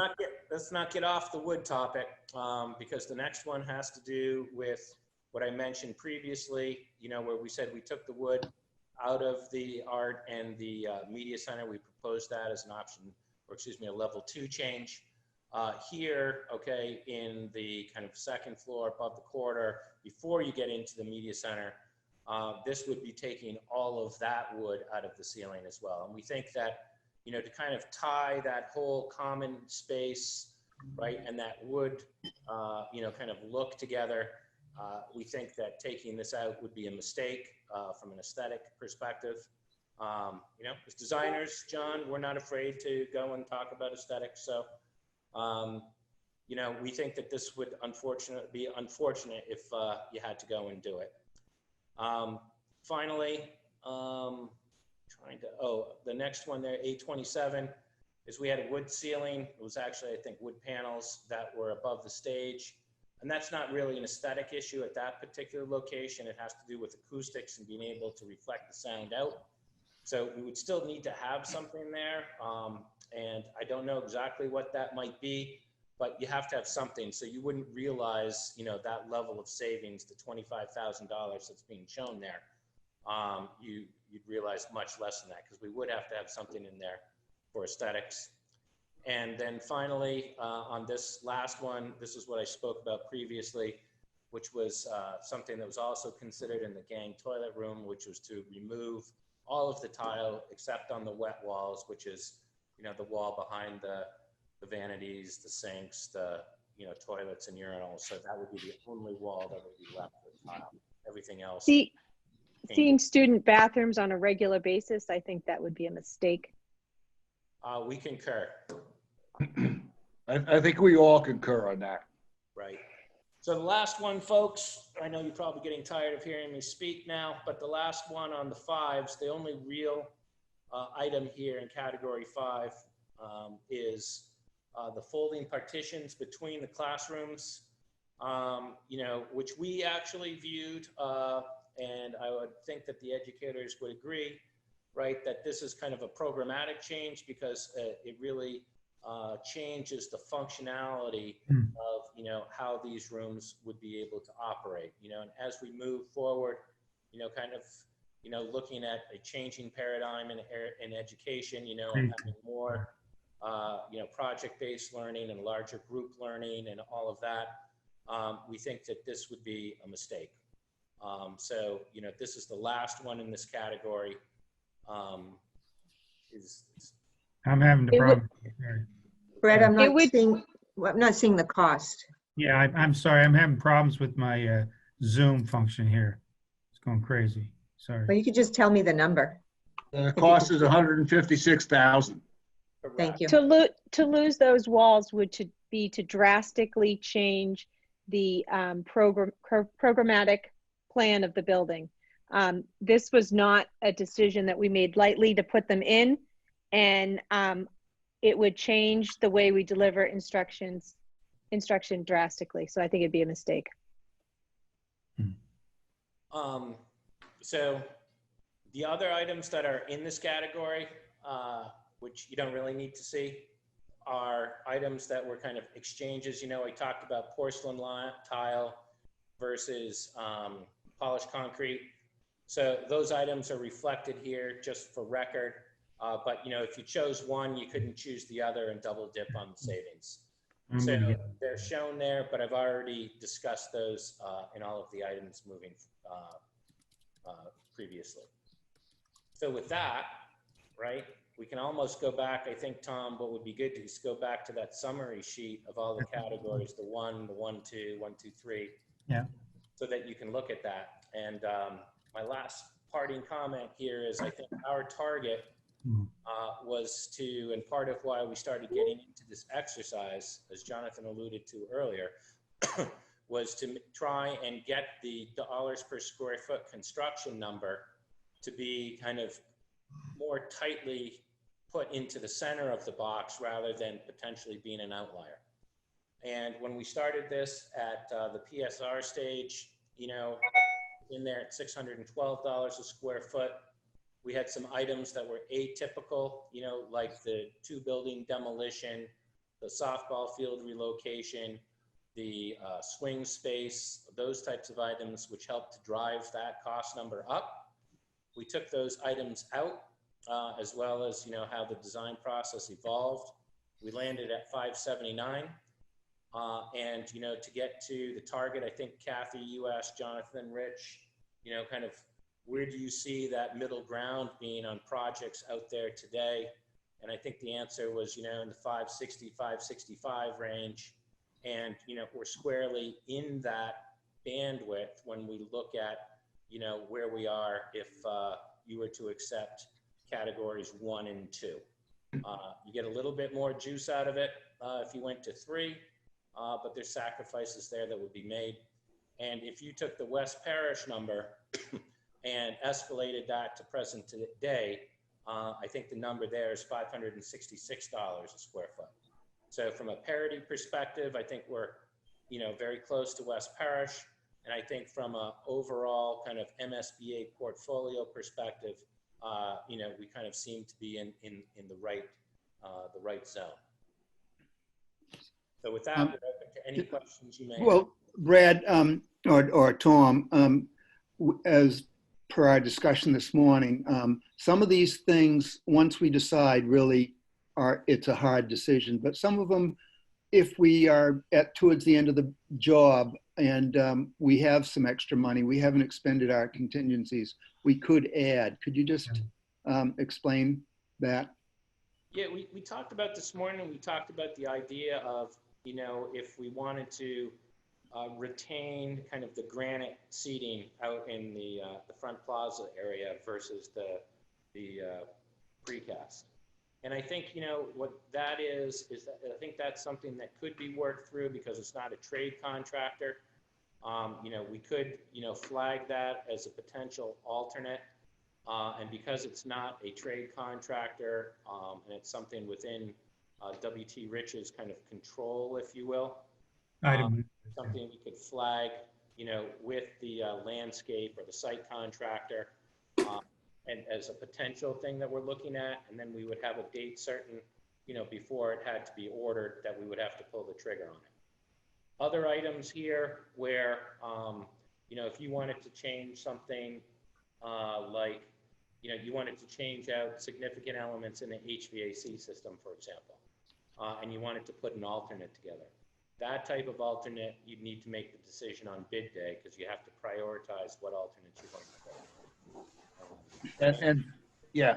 not get off the wood topic, because the next one has to do with what I mentioned previously, where we said we took the wood out of the art and the media center. We proposed that as an option, or excuse me, a level 2 change. Here, okay, in the kind of second floor above the corridor, before you get into the media center, this would be taking all of that wood out of the ceiling as well. And we think that, to kind of tie that whole common space, right, and that wood, kind of look together, we think that taking this out would be a mistake from an aesthetic perspective. You know, as designers, John, we're not afraid to go and talk about aesthetics. So, you know, we think that this would be unfortunate if you had to go and do it. Finally, the next one there, 827, is we had a wood ceiling. It was actually, I think, wood panels that were above the stage. And that's not really an aesthetic issue at that particular location. It has to do with acoustics and being able to reflect the sound out. So we would still need to have something there. And I don't know exactly what that might be, but you have to have something. So you wouldn't realize, you know, that level of savings, the $25,000 that's being shown there. You'd realize much less than that, because we would have to have something in there for aesthetics. And then finally, on this last one, this is what I spoke about previously, which was something that was also considered in the gang toilet room, which was to remove all of the tile except on the wet walls, which is, you know, the wall behind the vanities, the sinks, the, you know, toilets and urinals. So that would be the only wall that would be left with tile. Everything else. Seeing student bathrooms on a regular basis, I think that would be a mistake. We concur. I think we all concur on that. Right. So the last one, folks, I know you're probably getting tired of hearing me speak now, but the last one on the fives, the only real item here in category 5 is the folding partitions between the classrooms, you know, which we actually viewed, and I would think that the educators would agree, right, that this is kind of a programmatic change, because it really changes the functionality of, you know, how these rooms would be able to operate, you know. And as we move forward, you know, kind of, you know, looking at a changing paradigm in education, you know, and having more, you know, project-based learning and larger group learning and all of that, we think that this would be a mistake. So, you know, this is the last one in this category. I'm having the problem. Brett, I'm not seeing the cost. Yeah, I'm sorry. I'm having problems with my Zoom function here. It's going crazy. Sorry. Well, you could just tell me the number. The cost is $156,000. Thank you. To lose those walls would be to drastically change the programmatic plan of the building. This was not a decision that we made lightly to put them in, and it would change the way we deliver instruction drastically. So I think it'd be a mistake. So the other items that are in this category, which you don't really need to see, are items that were kind of exchanges. You know, I talked about porcelain tile versus polished concrete. So those items are reflected here just for record. But, you know, if you chose one, you couldn't choose the other and double dip on the savings. So they're shown there, but I've already discussed those in all of the items moving previously. So with that, right, we can almost go back. I think, Tom, what would be good is go back to that summary sheet of all the categories, the 1, the 1, 2, 1, 2, 3. Yeah. So that you can look at that. And my last parting comment here is, I think our target was to, and part of why we started getting into this exercise, as Jonathan alluded to earlier, was to try and get the dollars per square foot construction number to be kind of more tightly put into the center of the box rather than potentially being an outlier. And when we started this at the PSR stage, you know, in there at $612 a square foot, we had some items that were atypical, you know, like the 2-building demolition, the softball field relocation, the swing space, those types of items, which helped to drive that cost number up. We took those items out, as well as, you know, how the design process evolved. We landed at $579. And, you know, to get to the target, I think, Kathy, you asked Jonathan, Rich, you know, kind of where do you see that middle ground being on projects out there today? And I think the answer was, you know, in the 560, 565 range. And, you know, we're squarely in that bandwidth when we look at, you know, where we are if you were to accept categories 1 and 2. You get a little bit more juice out of it if you went to 3, but there's sacrifices there that would be made. And if you took the West Parish number and escalated that to present day, I think the number there is $566 a square foot. So from a parity perspective, I think we're, very close to West Parish. And I think from a overall kind of MSBA portfolio perspective, we kind of seem to be in the right zone. So with that, we're open to any questions you may have. Well, Brad, or Tom, as per our discussion this morning, some of these things, once we decide, really it's a hard decision. But some of them, if we are towards the end of the job and we have some extra money, we haven't expended our contingencies, we could add. Could you just explain that? Yeah, we talked about this morning, we talked about the idea of, if we wanted to retain kind of the granite seating out in the front plaza area versus the precast. And I think, what that is that I think that's something that could be worked through because it's not a trade contractor. We could, flag that as a potential alternate. And because it's not a trade contractor, and it's something within W.T. Rich's kind of control, if you will, something we could flag, with the landscape or the site contractor, and as a potential thing that we're looking at, and then we would have a date certain, before it had to be ordered, that we would have to pull the trigger on it. Other items here where, if you wanted to change something like, you wanted to change out significant elements in the HVAC system, for example, and you wanted to put an alternate together. That type of alternate, you'd need to make the decision on bid day because you have to prioritize what alternates you're going to put.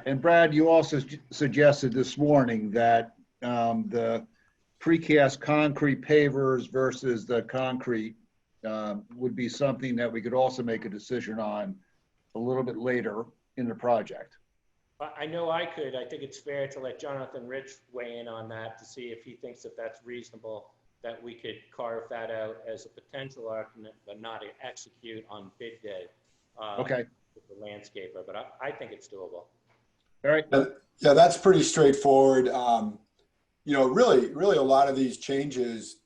And Brad, you also suggested this morning that the precast concrete pavers versus the concrete would be something that we could also make a decision on a little bit later in the project. I know I could. I think it's fair to let Jonathan Rich weigh in on that to see if he thinks that that's reasonable, that we could carve that out as a potential argument, but not execute on bid day. Okay. With the landscaper, but I think it's doable. All right. Yeah, that's pretty straightforward. Really a lot of these changes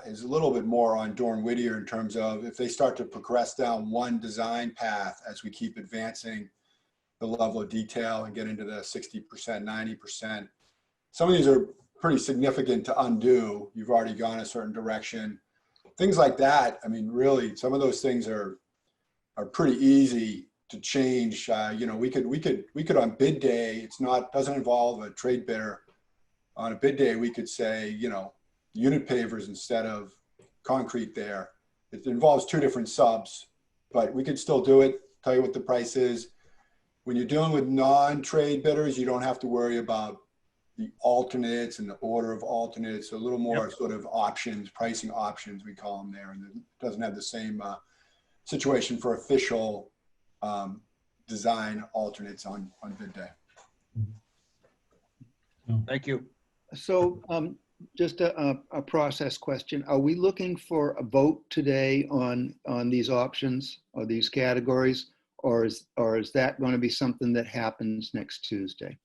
is a little bit more on Dorn Whittier in terms of if they start to progress down one design path as we keep advancing the level of detail and get into the 60%, 90%. Some of these are pretty significant to undo. You've already gone a certain direction. Things like that. I mean, really, some of those things are pretty easy to change. We could on bid day, doesn't involve a trade bidder. On a bid day, we could say, unit pavers instead of concrete there. It involves 2 different subs, but we could still do it, tell you what the price is. When you're dealing with non-trade bidders, you don't have to worry about the alternates and the order of alternates, so a little more sort of options, pricing options, we call them there. And it doesn't have the same situation for official design alternates on bid day. Thank you. So just a process question. Are we looking for a vote today on these options or these categories, or is that going to be something that happens next Tuesday?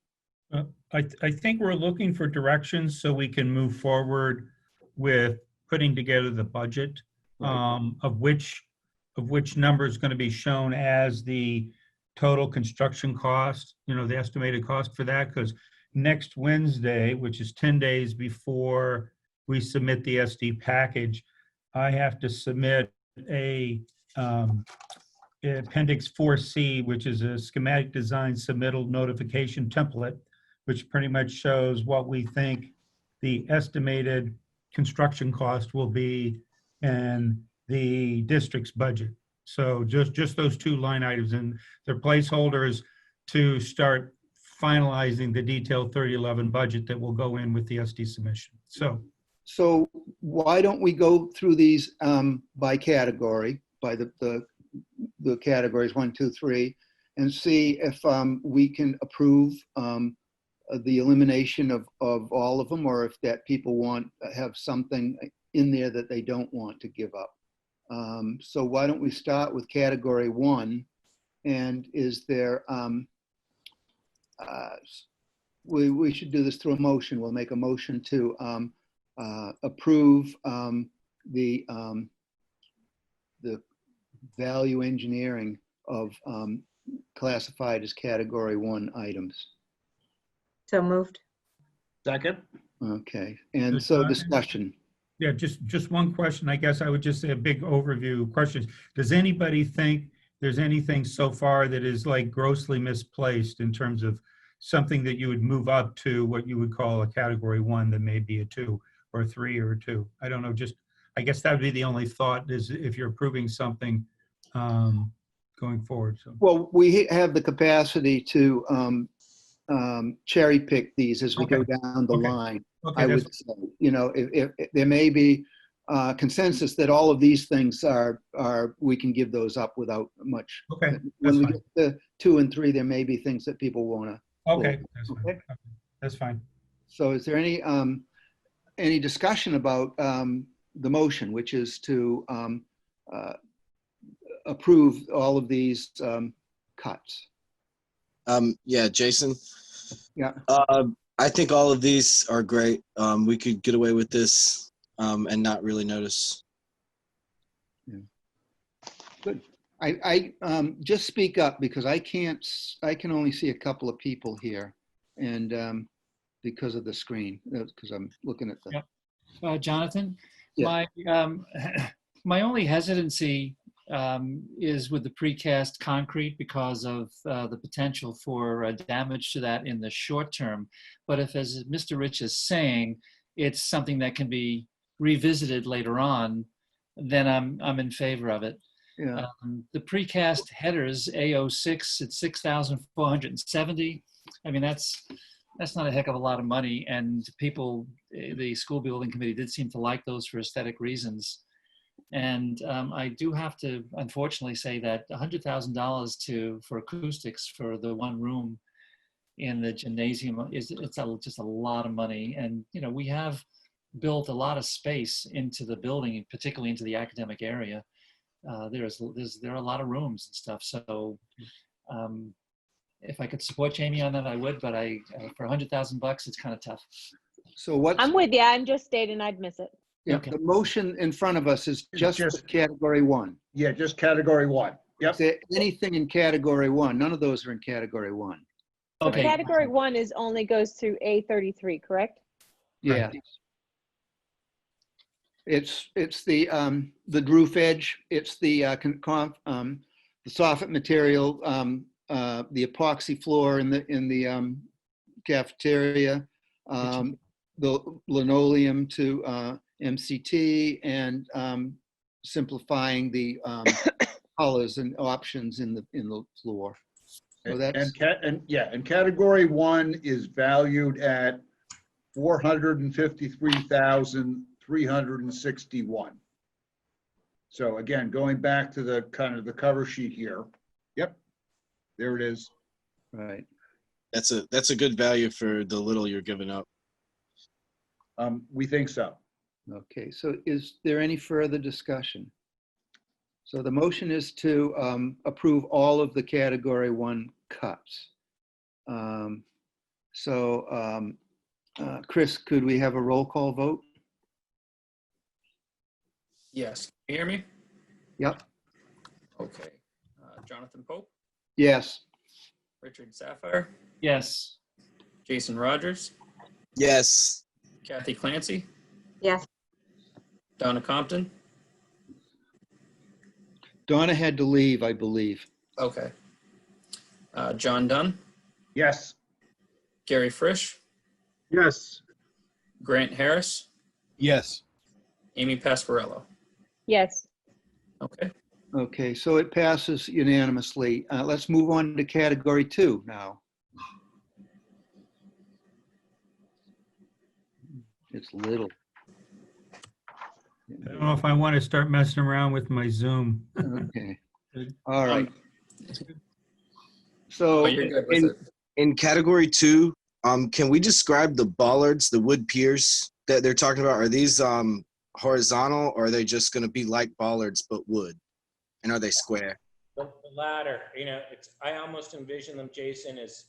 I think we're looking for directions so we can move forward with putting together the budget, of which number is going to be shown as the total construction cost, the estimated cost for that, because next Wednesday, which is 10 days before we submit the SD package, I have to submit a Appendix 4C, which is a schematic design submittal notification template, which pretty much shows what we think the estimated construction cost will be in the district's budget. So just those 2 line items, and they're placeholders to start finalizing the detailed 3011 budget that will go in with the SD submission. So why don't we go through these by category, by the categories 1, 2, 3, and see if we can approve the elimination of all of them, or if that people have something in there that they don't want to give up. So why don't we start with category 1? And is there, we should do this through a motion. We'll make a motion to approve the value engineering of classified as category 1 items. So moved. Second? Okay, and so discussion. Yeah, just one question. I guess I would just say a big overview question. Does anybody think there's anything so far that is like grossly misplaced in terms of something that you would move up to what you would call a category 1 that may be a 2 or a 3 or a 2? I don't know, just, I guess that would be the only thought, is if you're approving something going forward. So. Well, we have the capacity to cherry pick these as we go down the line. Okay, I would say, you know, if there may be consensus that all of these things are we can give those up without much. Okay. When we get to 2 and 3, there may be things that people want to. Okay, that's fine. Okay. That's fine. So is there any discussion about the motion, which is to approve all of these cuts? Yeah, Jason. Yeah. I think all of these are great. We could get away with this and not really notice. Yeah. Good. I just speak up because I can only see a couple of people here, and because of the screen, because I'm looking at the. Yep. Jonathan, Yeah. my only hesitancy is with the precast concrete because of the potential for damage to that in the short term. But if, as Mr. Rich is saying, it's something that can be revisited later on, then I'm in favor of it. Yeah. The precast headers A06 at 6,470. I mean, that's not a heck of a lot of money, and people, the school building committee did seem to like those for aesthetic reasons. And I do have to, unfortunately, say that $100,000 for acoustics for the one room in the gymnasium just a lot of money. And you know, we have built a lot of space into the building, particularly into the academic area. There are a lot of rooms and stuff. So if I could support Jamie on that, I would. But for $100,000, it's kind of tough. So what's I'm with you. I'm just stating I'd miss it. Yeah, Okay. the motion in front of us is just for category 1. Yeah, just category 1. Yep. Is there anything in category 1? None of those are in category 1. Okay. Category 1 is only goes through A33, correct? Yeah. It's the roof edge. It's the soffit material, the epoxy floor in the cafeteria, the linoleum to MCT, and simplifying the colors and options in the floor. So that's and category 1 is valued at $453,361. So again, going back to the kind of the cover sheet here. Yep, there it is. right. That's a good value for the little you're giving up. We think so. Okay, so is there any further discussion? So the motion is to approve all of the category 1 cuts. Chris, could we have a roll call vote? Yes. Can you hear me? Yep. Okay. Jonathan Pope, Yes. Richard Sapphire, Yes. Jason Rogers, Yes. Kathy Clancy, Yes. Donna Compton. Donna had to leave, I believe. Okay. John Dunn, Yes. Gary Frisch, Yes. Grant Harris, Yes. Amy Pasquarello. Yes. Okay. Okay, so it passes unanimously. Let's move on to category 2 now. It's little. I don't know if I want to start messing around with my Zoom. Okay. All right. So, You're good with it. In category 2, can we describe the bollards, the wood piers that they're talking about? Are these horizontal, or are they just going to be like bollards but wood? And are they square? The latter, I almost envision them, Jason, as,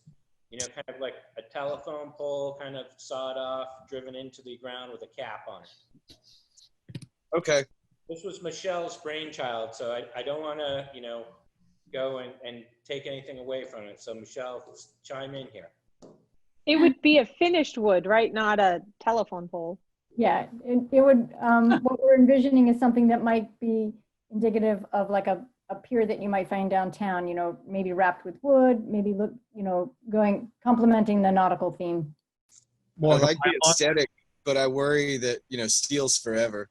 kind of like a telephone pole, kind of sawed off, driven into the ground with a cap on it. Okay. This was Michelle's brainchild, so I don't want to, go and take anything away from it. So Michelle, chime in here. It would be a finished wood, right? Not a telephone pole. Yeah, it would, what we're envisioning is something that might be indicative of like a pier that you might find downtown, maybe wrapped with wood, maybe look, complementing the nautical theme. I like the aesthetic, but I worry that, steel's forever.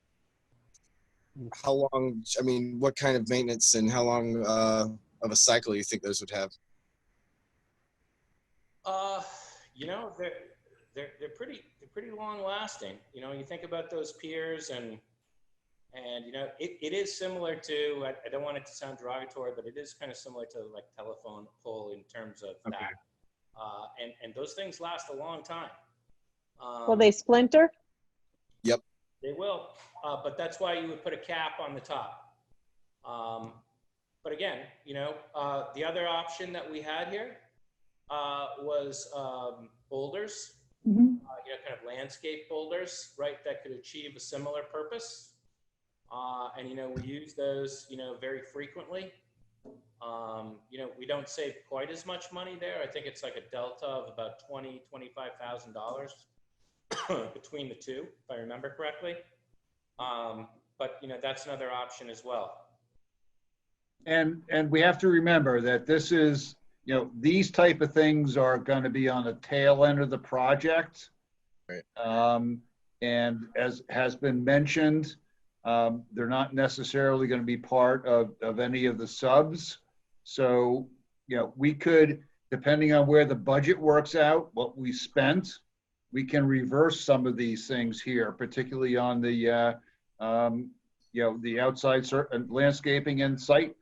How long, what kind of maintenance and how long of a cycle you think those would have? They're pretty long lasting. You think about those piers and it is similar to, I don't want it to sound derogatory, but it is kind of similar to like telephone pole in terms of that. And those things last a long time. Will they splinter? Yep. They will, but that's why you would put a cap on the top. But again, the other option that we had here was boulders, kind of landscape boulders, right, that could achieve a similar purpose. And, we use those, very frequently. We don't save quite as much money there. I think it's like a delta of about $25,000 between the two, if I remember correctly. But, that's another option as well. And we have to remember that this is, these type of things are going to be on the tail end of the project. Right. And as has been mentioned, they're not necessarily going to be part of any of the subs. So, we could, depending on where the budget works out, what we spent, we can reverse some of these things here, particularly on the, the outside landscaping and site.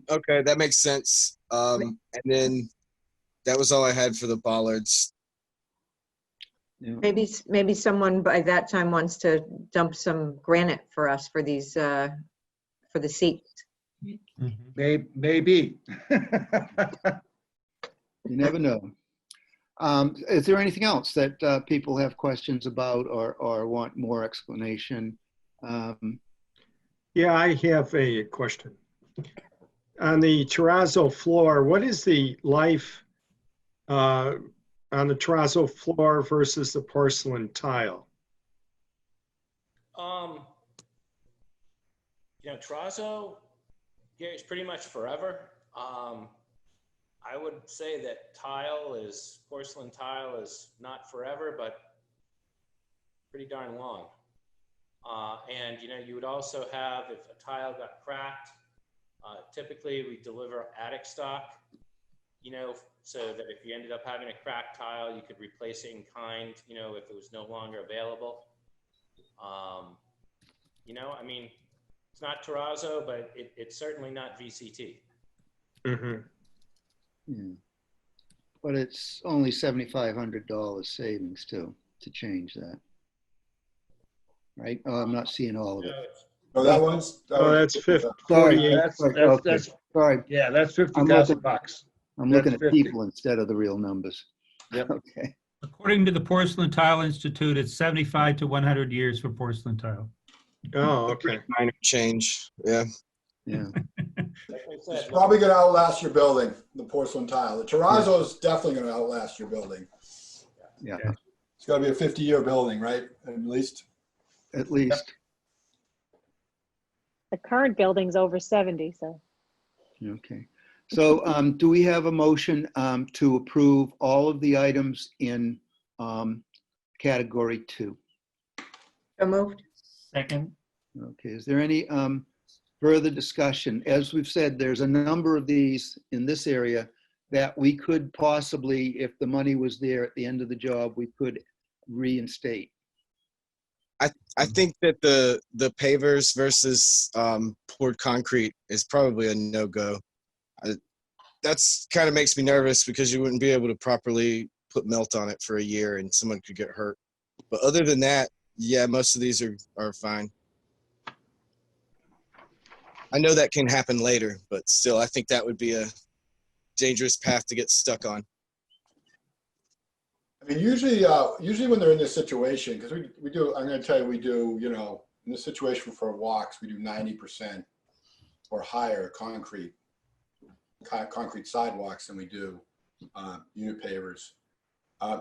Okay, that makes sense. And then that was all I had for the bollards. Maybe someone by that time wants to dump some granite for us for these, for the seats. Maybe. You never know. Is there anything else that people have questions about or want more explanation? Yeah, I have a question. On the terrazzo floor, what is the life on the terrazzo floor versus the porcelain tile? Terrazzo, is pretty much forever. I would say that porcelain tile is not forever, but pretty darn long. And, you would also have, if a tile got cracked, typically we deliver attic stock, so that if you ended up having a cracked tile, you could replace it in kind, if it was no longer available. It's not terrazzo, but it's certainly not VCT. Mm-hmm. Yeah. But it's only $7,500 savings to change that. Right? Oh, I'm not seeing all of it. Oh, that's 50. Sorry, That's sorry. Yeah, that's $50,000. I'm looking at people instead of the real numbers. Yep. Okay. According to the Porcelain Tile Institute, it's 75 to 100 years for porcelain tile. Oh, okay. Minor change. Yeah. Yeah. It's probably going to outlast your building, the porcelain tile. The terrazzo is definitely going to outlast your building. Yeah. It's got to be a 50-year building, right? At least. At least. The current building's over 70, so. Okay. So do we have a motion to approve all of the items in category 2? So moved. Second. Okay. Is there any further discussion? As we've said, there's a number of these in this area that we could possibly, if the money was there at the end of the job, we could reinstate. I think that the pavers versus poured concrete is probably a no-go. That's kind of makes me nervous because you wouldn't be able to properly put melt on it for a year and someone could get hurt. But other than that, yeah, most of these are fine. I know that can happen later, but still, I think that would be a dangerous path to get stuck on. I mean, usually when they're in this situation, because we do, I'm going to tell you, we do, you know, in this situation for walks, we do 90% or higher concrete sidewalks than we do unit pavers.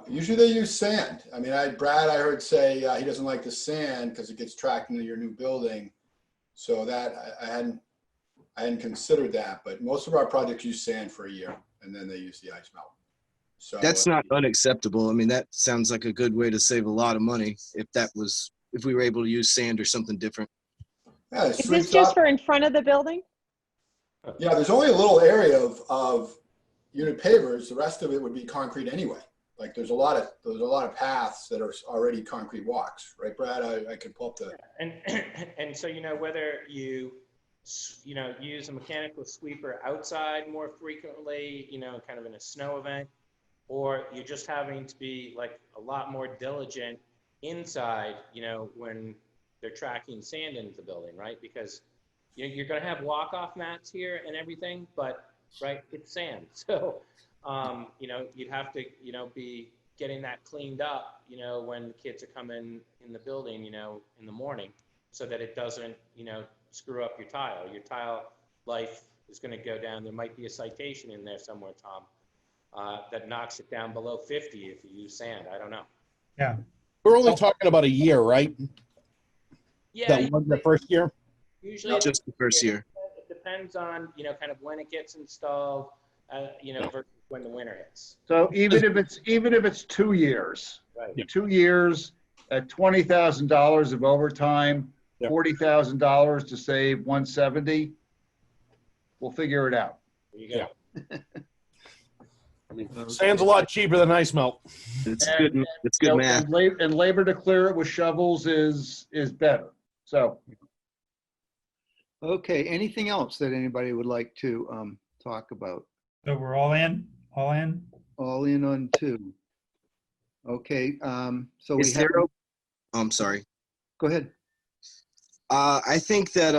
Usually they use sand. I mean, Brad, I heard say he doesn't like the sand because it gets tracked into your new building. So that I hadn't considered that, but most of our projects use sand for a year and then they use the ice melt. So That's not unacceptable. I mean, that sounds like a good way to save a lot of money if we were able to use sand or something different. Yeah, Is this just for in front of the building? Yeah, there's only a little area of unit pavers. The rest of it would be concrete anyway. Like there's a lot of paths that are already concrete walks, right, Brad? I could pull up the and so you know whether you know use a mechanical sweeper outside more frequently, you know, kind of in a snow event, or you're just having to be like a lot more diligent inside, you know, when they're tracking sand into the building, right? Because you're going to have walk-off mats here and everything, but right, it's sand, so. You know, you'd have to, you know, be getting that cleaned up, you know, when the kids are coming in the building, you know, in the morning, so that it doesn't, you know, screw up your tile. Your tile life is going to go down. There might be a citation in there somewhere, Tom, that knocks it down below 50 if you use sand. I don't know. Yeah. We're only talking about a year, right? Yeah. That was the first year? Usually just the first year. It depends on, you know, kind of when it gets installed, you know, versus when the winter hits. So even if it's 2 years, Right. 2 years at $20,000 of overtime, Yep. $40,000 to save 170, we'll figure it out. There you go. Sand's a lot cheaper than ice melt. It's good. It's good math. And labor to clear it with shovels is better. So Okay, anything else that anybody would like to talk about? So we're all in? All in? All in on 2. Okay, so we Is have, there I'm sorry. go ahead. I think that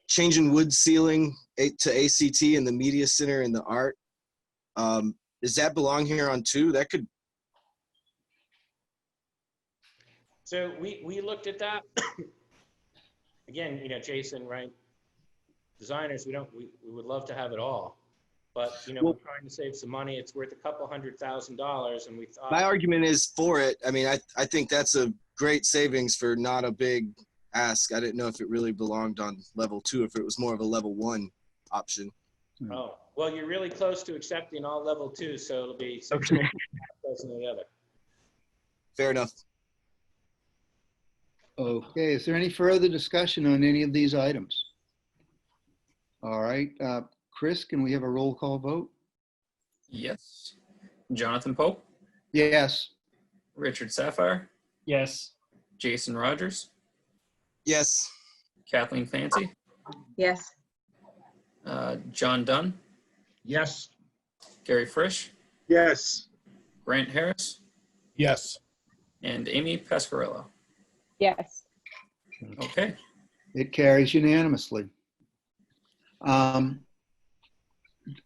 changing wood ceiling to ACT in the media center and the art, does that belong here on 2? That could. So we looked at that. Again, you know, Jason, right? Designers, we would love to have it all, but you know, we're trying to save some money. It's worth $200,000, and we thought. My argument is for it. I mean, I think that's a great savings for not a big ask. I didn't know if it really belonged on level 2, if it was more of a level 1 option. Oh, well, you're really close to accepting all level 2, so it'll be 6 close to the other. Fair enough. Okay, is there any further discussion on any of these items? All right, Chris, can we have a roll call vote? Yes. Jonathan Pope, Yes. Richard Sapphire, Yes. Jason Rogers, Yes. Kathleen Fancy, Yes. John Dunn, yes. Gary Frisch, Yes. Grant Harris, Yes. and Amy Pescarillo. Yes. Okay. It carries unanimously.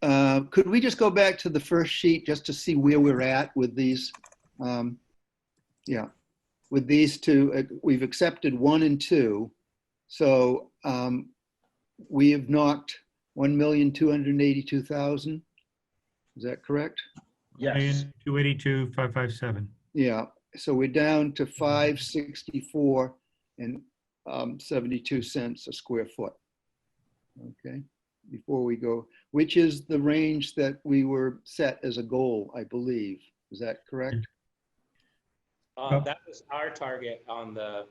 Could we just go back to the first sheet just to see where we're at with these? Yeah, with these 2, we've accepted 1 and 2. So we have knocked 1,282,000. Is that correct? Yes. 282,557. Yeah, so we're down to 564 and 72 cents a square foot. Okay, before we go, which is the range that we were set as a goal, I believe. Is that correct? That was our target on the,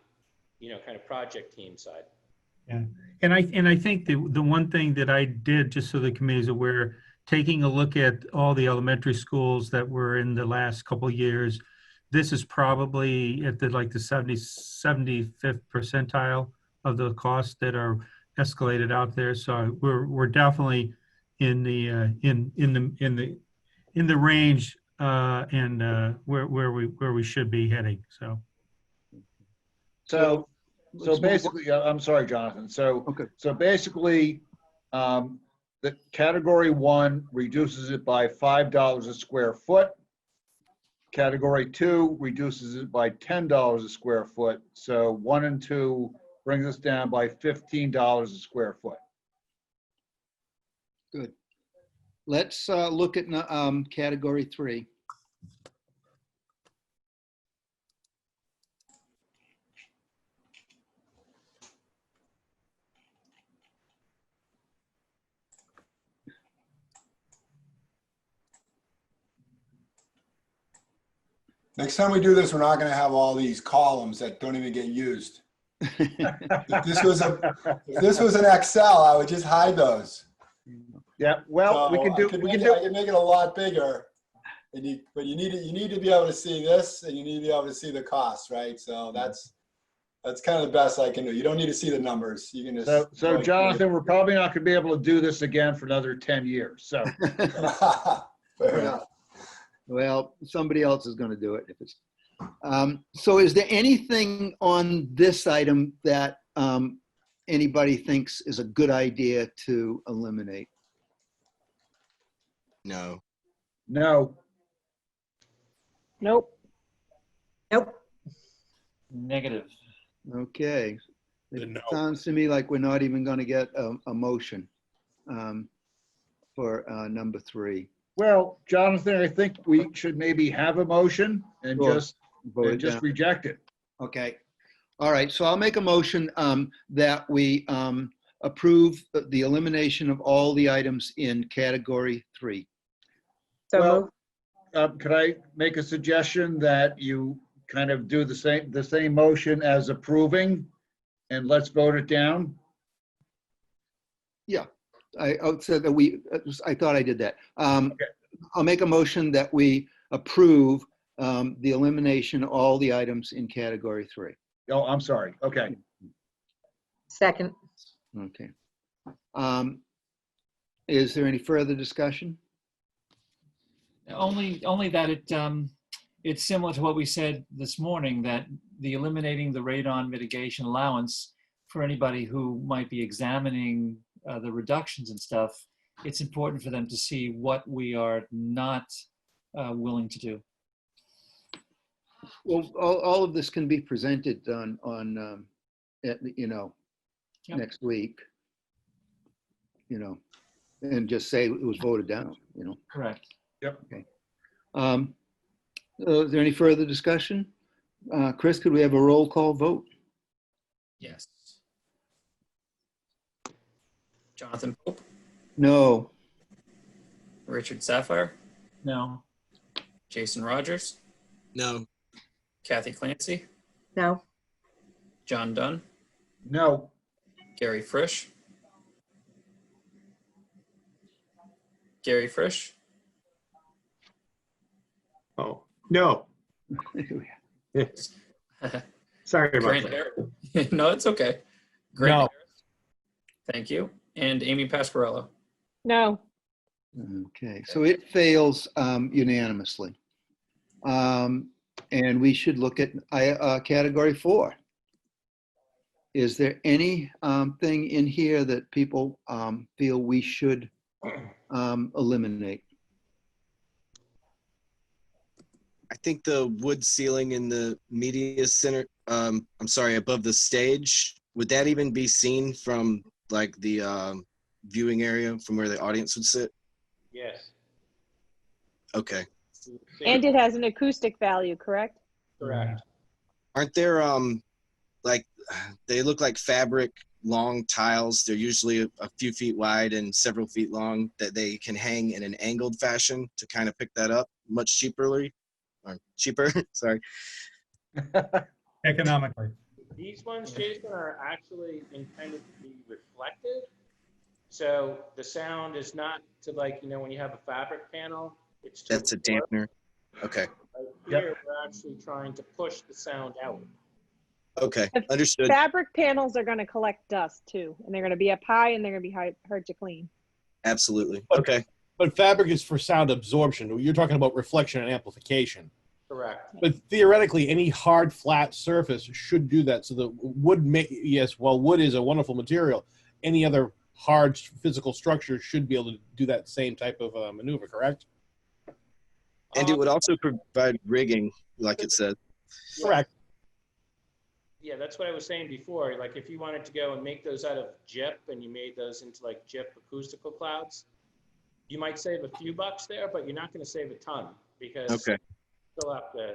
you know, kind of project team side. Yeah, and I think the one thing that I did, just so the committee is aware, taking a look at all the elementary schools that were in the last couple of years, this is probably at the like the 75th percentile of the costs that are escalated out there. So we're definitely in the range and where we should be heading. So let's move basically, I'm sorry, Jonathan. Okay. So basically, the category 1 reduces it by $5 a square foot. Category 2 reduces it by $10 a square foot. So 1 and 2 brings us down by $15 a square foot. Good. Let's look at category 3. Next time we do this, we're not going to have all these columns that don't even get used. If this was an Excel, I would just hide those. Yeah, well, So I could make it a lot bigger, but you need to be able to see this, and you need to be able to see the costs, right? So that's kind of the best I can do. You don't need to see the numbers. You can just. So Jonathan, we're probably not going to be able to do this again for another 10 years. So. Fair enough. Well, somebody else is going to do it. If it's so, is there anything on this item that anybody thinks is a good idea to eliminate? No. No. Nope. Nope. Negative. Okay. It No. sounds to me like we're not even going to get a motion for number 3. Well, Jonathan, I think we should maybe have a motion and Sure. just Vote it down. reject it. Okay. All right. So I'll make a motion that we approve the elimination of all the items in category 3. So Well, moved. Could I make a suggestion that you kind of do the same motion as approving, and let's vote it down? Yeah, I said that I thought I did that. I'll make a motion that we approve the elimination of all the items in category 3. Oh, I'm sorry. Okay. Second. Okay. Is there any further discussion? Only that it's similar to what we said this morning, that the eliminating the radon mitigation allowance for anybody who might be examining the reductions and stuff, it's important for them to see what we are not willing to do. Well, all of this can be presented on Yep. next week, and just say it was voted down, Correct. Yep. Okay. Is there any further discussion? Chris, could we have a roll call vote? Yes. Jonathan Pope, No. Richard Sapphire, No. Jason Rogers, No. Kathy Clancy, No. John Dunn, No. Gary Frisch. Gary Frisch, Oh, no. Sorry about Grant that. Harris. No, it's okay. Grant No. Harris. Thank you. And Amy Pasquarello. No. Okay, so it fails unanimously. And we should look at category 4. Is there any thing in here that people feel we should eliminate? I think the wood ceiling in the media center, above the stage, would that even be seen from like the viewing area from where the audience would sit? Yes. Okay. And it has an acoustic value, correct? Correct. Aren't there, like, they look like fabric long tiles. They're usually a few feet wide and several feet long that they can hang in an angled fashion to kind of pick that up much cheaper, sorry. Economically. These ones, Jason, are actually intended to be reflective. So the sound is not to, like, when you have a fabric panel, it's to That's a dampener. Okay. here, we're actually trying to push the sound out. Okay, The understood. fabric panels are going to collect dust too, and they're going to be up high and they're going to be hard to clean. Absolutely. But- Okay. But fabric is for sound absorption. You're talking about reflection and amplification. Correct. But theoretically, any hard, flat surface should do that. So the wood, yes, while wood is a wonderful material, any other hard physical structure should be able to do that same type of maneuver, correct? And it would also provide rigging, like it said. Correct. Yeah, that's what I was saying before. Like if you wanted to go and make those out of gyp and you made those into like gyp acoustical clouds, you might save a few bucks there, but you're not going to save a ton because Okay. you still have to,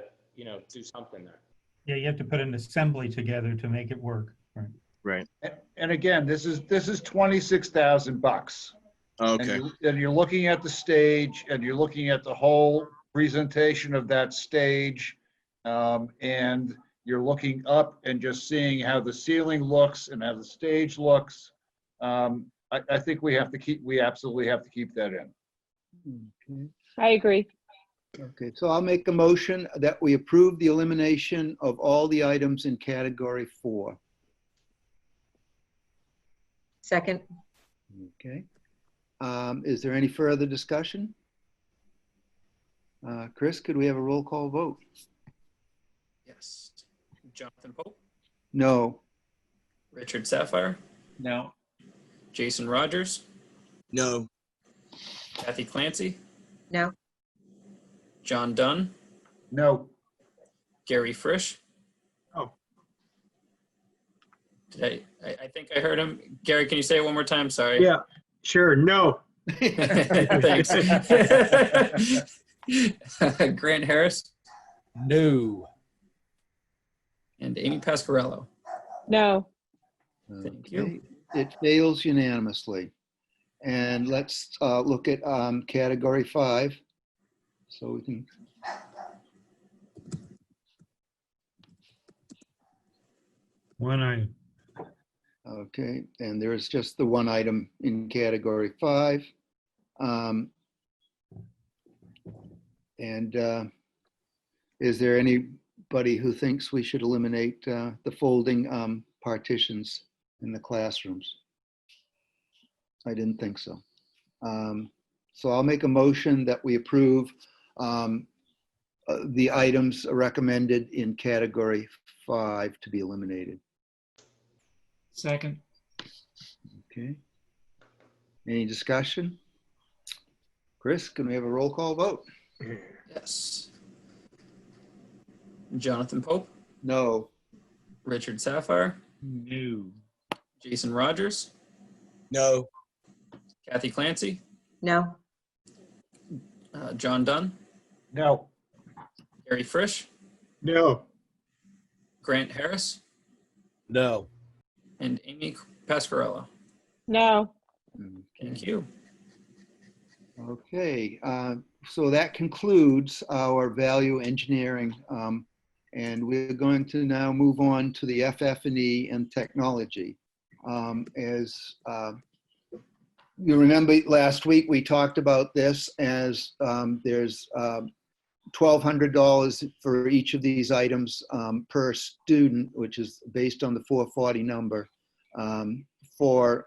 do something there. Yeah, you have to put an assembly together to make it work. Right. Right. And again, this is $26,000. Okay. And you're looking at the stage and you're looking at the whole presentation of that stage. And you're looking up and just seeing how the ceiling looks and how the stage looks. I think we absolutely have to keep that in. Okay. I agree. Okay, so I'll make a motion that we approve the elimination of all the items in category 4. Second, Okay. Is there any further discussion? Chris, could we have a roll call vote? Yes. Jonathan Pope, No. Richard Sapphire, No. Jason Rogers, No. Kathy Clancy, no, John Dunn, No, Gary Frisch. Oh. Did I think I heard him. Gary, can you say it one more time? Sorry. Yeah, sure. No. Thanks. Grant Harris No. and Amy Pasquarello. No. Thank you. Okay, it fails unanimously. And let's look at category 5. So we can, One item. okay, and there is just the one item in category 5. And is there anybody who thinks we should eliminate the folding partitions in the classrooms? I didn't think so. So I'll make a motion that we approve the items recommended in category 5 to be eliminated. Second. Okay. Any discussion? Chris, can we have a roll call vote? Yes. Jonathan Pope, No. Richard Sapphire, No. Jason Rogers, No. Kathy Clancy, no, John Dunn, no, Gary Frisch, No. Grant Harris, No. and Amy Pasquarello. No. Thank you. Okay, so that concludes our value engineering. And we're going to now move on to the FF&E and technology. As you remember last week, we talked about this as there's $1,200 for each of these items per student, which is based on the 440 number for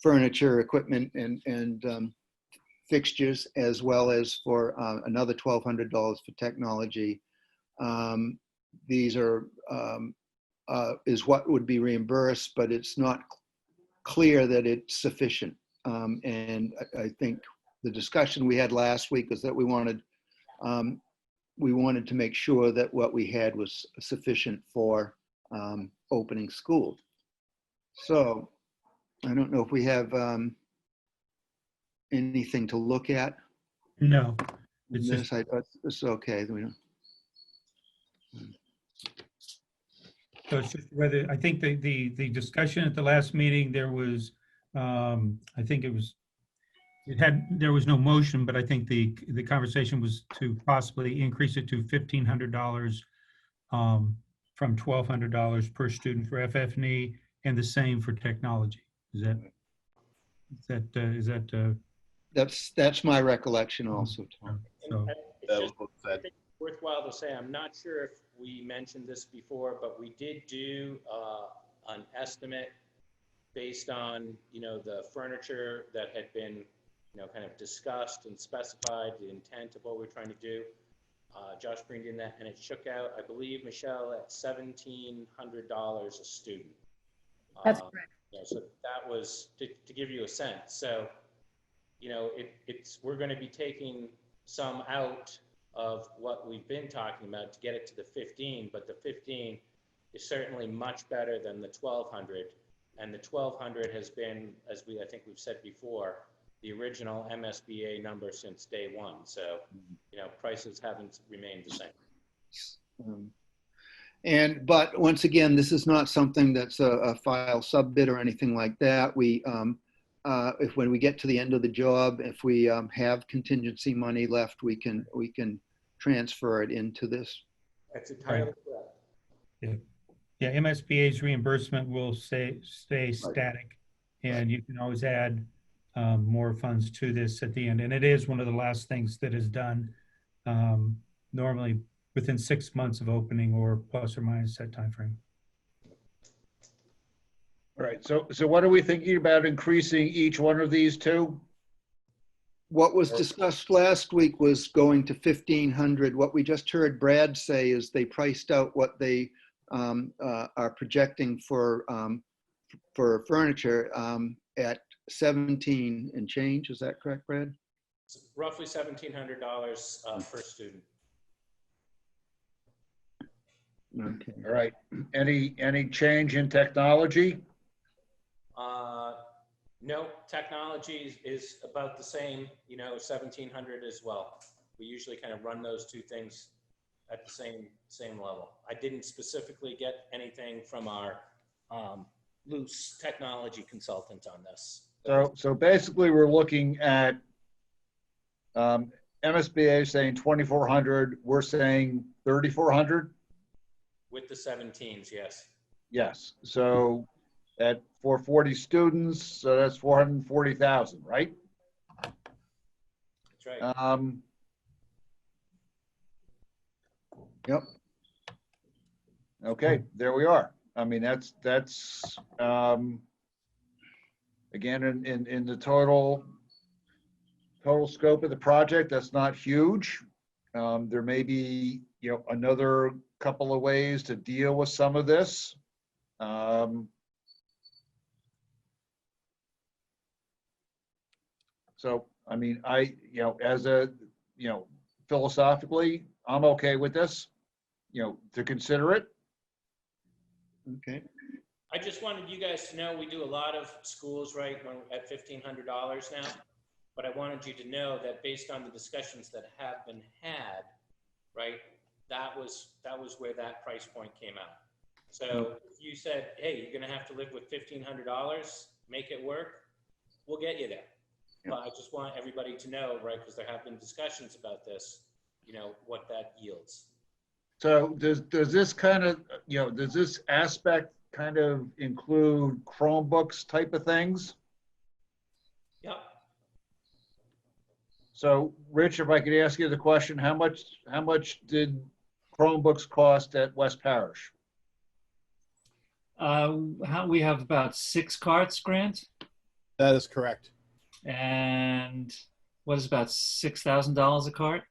furniture, equipment, and fixtures, as well as for another $1,200 for technology. These are is what would be reimbursed, but it's not clear that it's sufficient. And I think the discussion we had last week was that we wanted to make sure that what we had was sufficient for opening school. So I don't know if we have anything to look at. No. It's just, It's okay. We don't. so it's just whether, I think the discussion at the last meeting, there was, I think there was no motion, but I think the conversation was to possibly increase it to $1,500 from $1,200 per student for FF&E, and the same for technology. That's my recollection also, Tom. So, It's just, worthwhile to say, I'm not sure if we mentioned this before, but we did do an estimate based on, the furniture that had been, kind of discussed and specified, the intent of what we're trying to do. Josh Green did that, and it shook out, I believe, Michelle, at $1,700 a student. That's correct. So that was to give you a sense. So, we're going to be taking some out of what we've been talking about to get it to the 15, but the 15 is certainly much better than the 1,200. And the 1,200 has been, as I think we've said before, the original MSBA number since day one. So, prices haven't remained the same. But once again, this is not something that's a file sub-bid or anything like that. We, if when we get to the end of the job, if we have contingency money left, we can transfer it into this. That's entirely correct. Yeah, MSBA's reimbursement will stay static, and you can always add more funds to this at the end. And it is one of the last things that is done normally within 6 months of opening or plus or minus that time frame. All right, so what are we thinking about increasing each one of these to? What was discussed last week was going to 1,500. What we just heard Brad say is they priced out what they are projecting for furniture at 17 and change. Is that correct, Brad? It's roughly $1,700 per student. Okay. All right, any change in technology? No, technology is about the same, 1,700 as well. We usually kind of run those two things at the same level. I didn't specifically get anything from our loose technology consultant on this. So basically we're looking at MSBA saying 2,400, we're saying 3,400? With the 17s, yes. Yes, so at 440 students, so that's 440,000, right? That's right. Yep. Okay, there we are. I mean, that's again, in the total scope of the project, that's not huge. There may be, another couple of ways to deal with some of this. So, I mean, philosophically, I'm okay with this, to consider it. Okay. I just wanted you guys to know we do a lot of schools, right, at $1,500 now. But I wanted you to know that based on the discussions that have been had, right, that was where that price point came out. So if you said, hey, you're going to have to live with $1,500, make it work, we'll get you there. But I just want everybody to know, right, because there have been discussions about this, what that yields. So does this kind of, does this aspect kind of include Chromebooks type of things? Yep. So Rich, if I could ask you the question, how much did Chromebooks cost at West Parish? We have about 6 carts, Grant, That is correct. and what is about $6,000 a cart?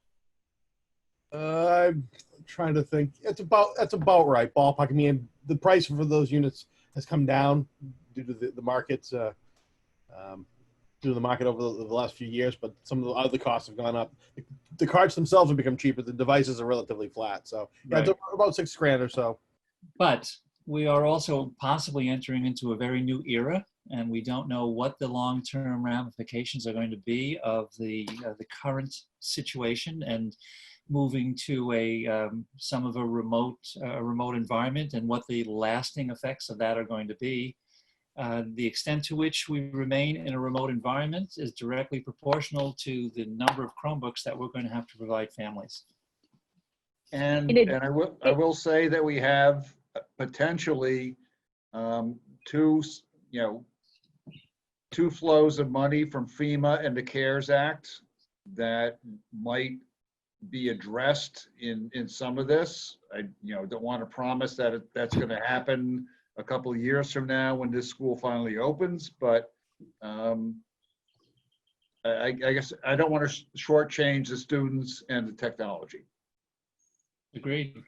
I'm trying to think. That's about right. Ballpark. I mean, the price for those units has come down due to the markets, due to the market over the last few years. But some of the other costs have gone up. The carts themselves have become cheaper. The devices are relatively flat. So yeah, Right. it's about $6,000 or so. But we are also possibly entering into a very new era, and we don't know what the long-term ramifications are going to be of the current situation and moving to a remote environment, and what the lasting effects of that are going to be. The extent to which we remain in a remote environment is directly proportional to the number of Chromebooks that we're going to have to provide families. And I will say that we have potentially two flows of money from FEMA and the CARES Act that might be addressed in some of this. I, don't want to promise that that's going to happen a couple of years from now when this school finally opens, but I guess I don't want to shortchange the students and the technology. Agreed.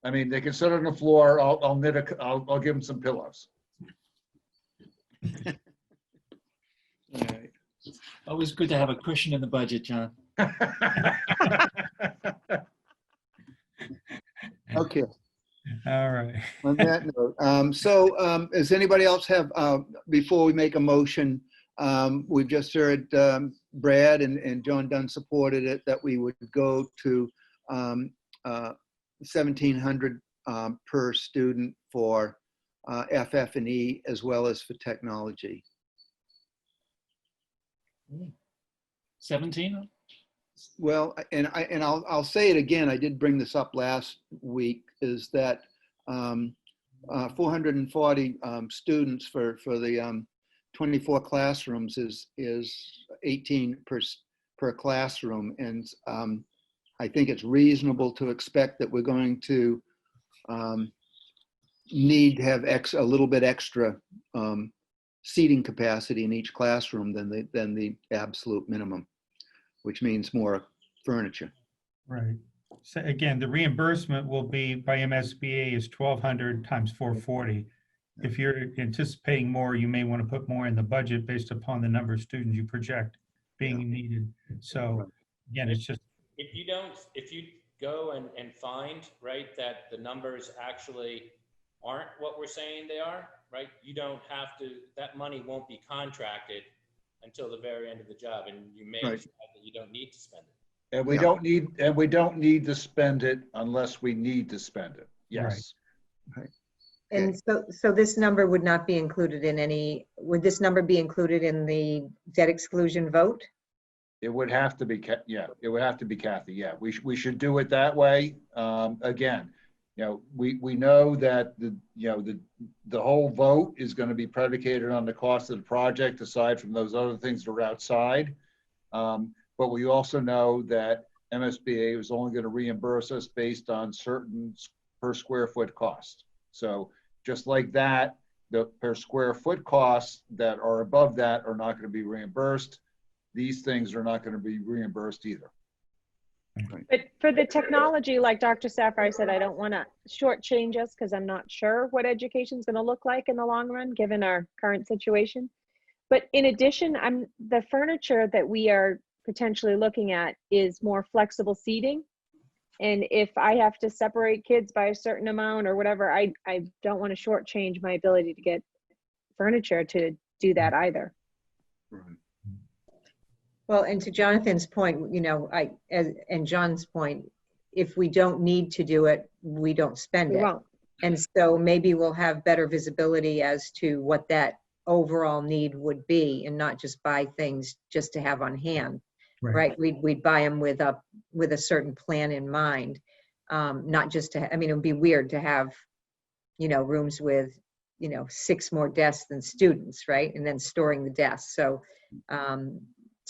I mean, they can sit on the floor. I'll give them some pillows. All right. Always good to have a cushion in the budget, John. Okay. All right. On that note, does anybody else have, before we make a motion, we've just heard Brad and John Dunn supported it, that we would go to $1,700 per student for FF&E as well as for technology. 17? Well, and I'll say it again. I did bring this up last week. Is that 440 students for the 24 classrooms is 18 per classroom, and I think it's reasonable to expect that we're going to need to have a little bit extra seating capacity in each classroom than the absolute minimum, which means more furniture. Right. So again, the reimbursement will be by MSBA is 1,200 times 440. If you're anticipating more, you may want to put more in the budget based upon the number of students you project being needed. So again, it's just. If you go and find, right, that the numbers actually aren't what we're saying they are, right, you don't have to, that money won't be contracted until the very end of the job, and you may decide that you don't need to spend it. And we don't need to spend it unless we need to spend it. Yes. Right. And so this number would not be included in any, would this number be included in the debt exclusion vote? It would have to be, yeah, it would have to be Kathy. Yeah, we should do it that way. Again, we know that the whole vote is going to be predicated on the cost of the project, aside from those other things that are outside. But we also know that MSBA is only going to reimburse us based on certain per square foot cost. So just like that, the per square foot costs that are above that are not going to be reimbursed. These things are not going to be reimbursed either. But for the technology, like Dr. Safar said, I don't want to shortchange us because I'm not sure what education is going to look like in the long run, given our current situation. But in addition, the furniture that we are potentially looking at is more flexible seating. And if I have to separate kids by a certain amount or whatever, I don't want to shortchange my ability to get furniture to do that either. Right. Well, and to Jonathan's point, and John's point, if we don't need to do it, we don't spend it. We won't. And so maybe we'll have better visibility as to what that overall need would be, and not just buy things just to have on hand. Right? We'd buy them with a certain plan in mind, not just to. I mean, it would be weird to have, rooms with, 6 more desks than students, right? And then storing the desks. So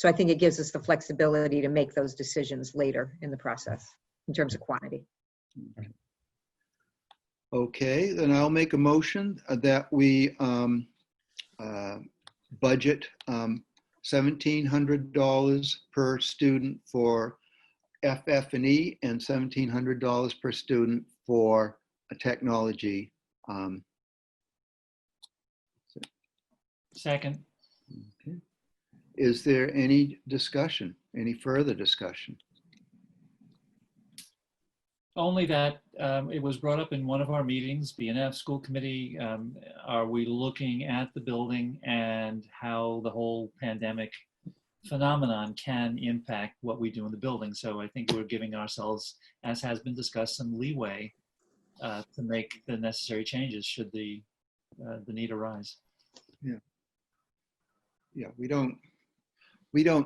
I think it gives us the flexibility to make those decisions later in the process in terms of quantity. Okay, then I'll make a motion that we budget $1,700 per student for FF&E and $1,700 per student for a technology. Second. Okay. Is there any discussion, any further discussion? Only that it was brought up in one of our meetings, BNF school committee. Are we looking at the building and how the whole pandemic phenomenon can impact what we do in the building? So I think we're giving ourselves, as has been discussed, some leeway to make the necessary changes should the need arise. Yeah. Yeah, we don't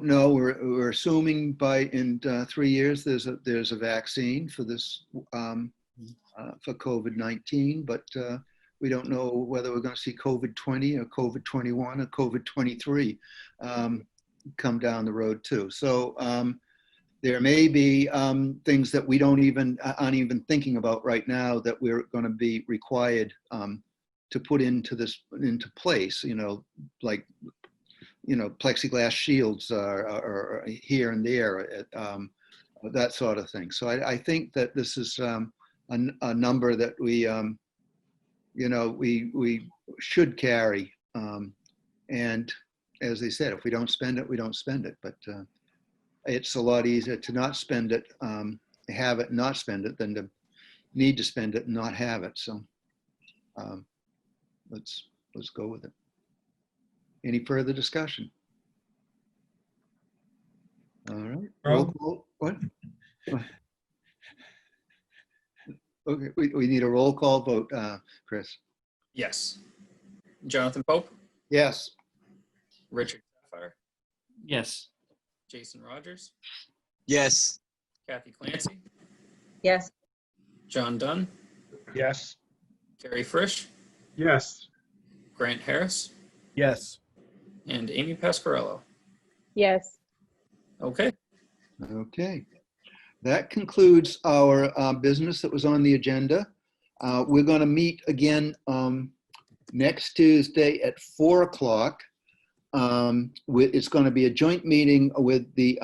know. We're assuming in 3 years there's a vaccine for this for COVID-19, but we don't know whether we're going to see COVID-20 or COVID-21 or COVID-23 come down the road too. So there may be things that we aren't even thinking about right now that we're going to be required to put into place, like, plexiglass shields are here and there, that sort of thing. So I think that this is a number that we should carry. And as they said, if we don't spend it, we don't spend it. But it's a lot easier to not spend it, have it and not spend it, than to need to spend it and not have it. So let's go with it. Any further discussion? All right. Roll call. What? Okay, we need a roll call vote, Chris. Yes. Jonathan Pope, Yes. Richard Sapphire, Yes. Jason Rogers, Yes. Kathy Clancy, Yes. John Dunn, Yes. Carrie Frisch, Yes. Grant Harris, Yes. and Amy Pasquarello. Yes. Okay. Okay. That concludes our business that was on the agenda. We're going to meet again next Tuesday at 4 o'clock. It's going to be a joint meeting with the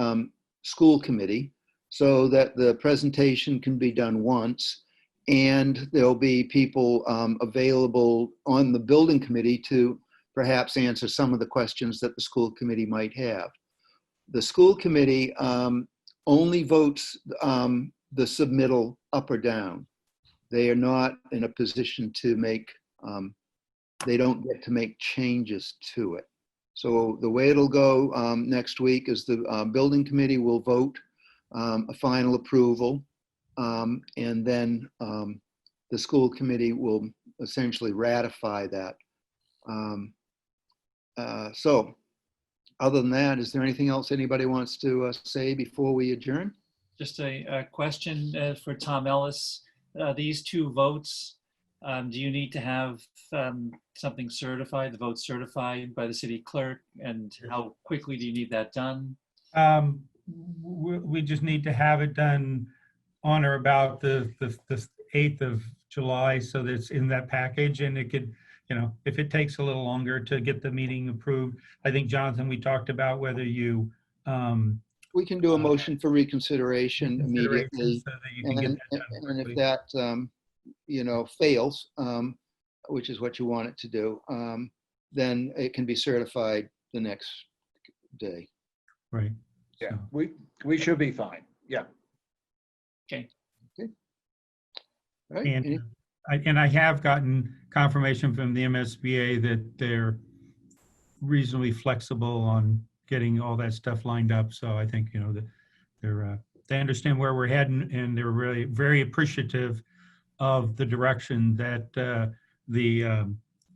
school committee so that the presentation can be done once, and there'll be people available on the building committee to perhaps answer some of the questions that the school committee might have. The school committee only votes the submittal up or down. They are not in a position to make, they don't get to make changes to it. So the way it'll go next week is the building committee will vote a final approval, and then the school committee will essentially ratify that. So other than that, is there anything else anybody wants to say before we adjourn? Just a question for Tom Ellis. These two votes, do you need to have something certified, the vote certified by the city clerk? And how quickly do you need that done? We just need to have it done on or about the 8th of July, so that it's in that package, and it could, if it takes a little longer to get the meeting approved. I think, Jonathan, we talked about whether you we can do a motion for reconsideration immediately, so that you can get that done and if quickly. that fails, which is what you want it to do, then it can be certified the next day. Right. Yeah, we should be fine. Yeah. Okay. All right. And I have gotten confirmation from the MSBA that they're reasonably flexible on getting all that stuff lined up. So I think, that they understand where we're heading, and they're really very appreciative of the direction that the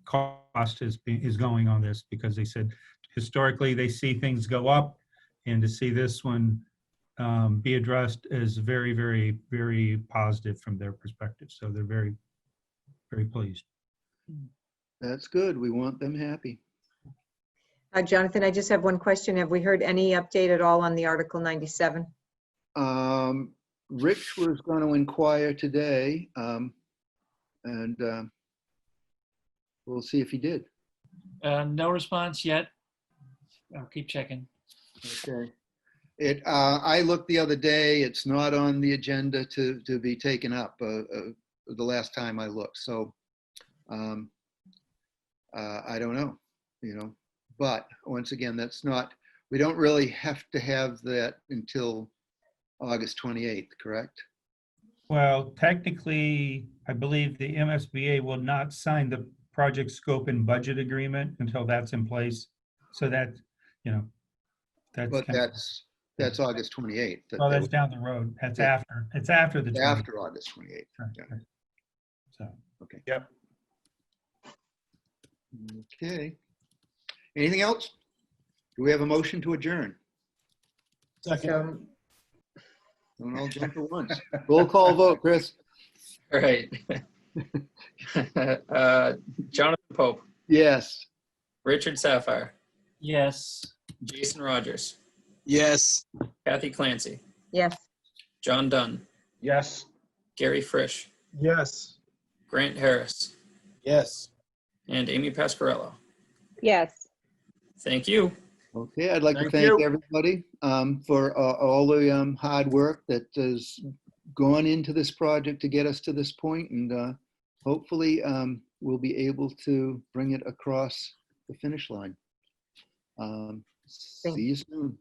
cost is going on this, because they said historically they see things go up, and to see this one be addressed is very, very, very positive from their perspective. So they're very, very pleased. That's good. We want them happy. Jonathan, I just have one question. Have we heard any update at all on the Article 97? Rich was going to inquire today, and we'll see if he did. No response yet. I'll keep checking. Okay. I looked the other day. It's not on the agenda to be taken up. The last time I looked, so I don't know. But once again, that's not. We don't really have to have that until August 28th, correct? Well, technically, I believe the MSBA will not sign the project scope and budget agreement until that's in place. So that, that's. But that's August 28th. Oh, that's down the road. That's after. It's after the 28th. After August 28th. Right, Yeah. right. So. Okay. Yep. Okay. Anything else? Do we have a motion to adjourn? Second. Don't all jump at once. Roll call vote, Chris. All right. Jonathan Pope, Yes. Richard Sapphire, Yes. Jason Rogers, Yes. Kathy Clancy, Yes. John Dunn, Yes. Gary Frisch, Yes. Grant Harris, Yes. and Amy Pasquarello. Yes. Thank you. Okay, I'd like to Thank thank you. everybody for all the hard work that has gone into this project to get us to this point, and hopefully we'll be able to bring it across the finish line. See you soon.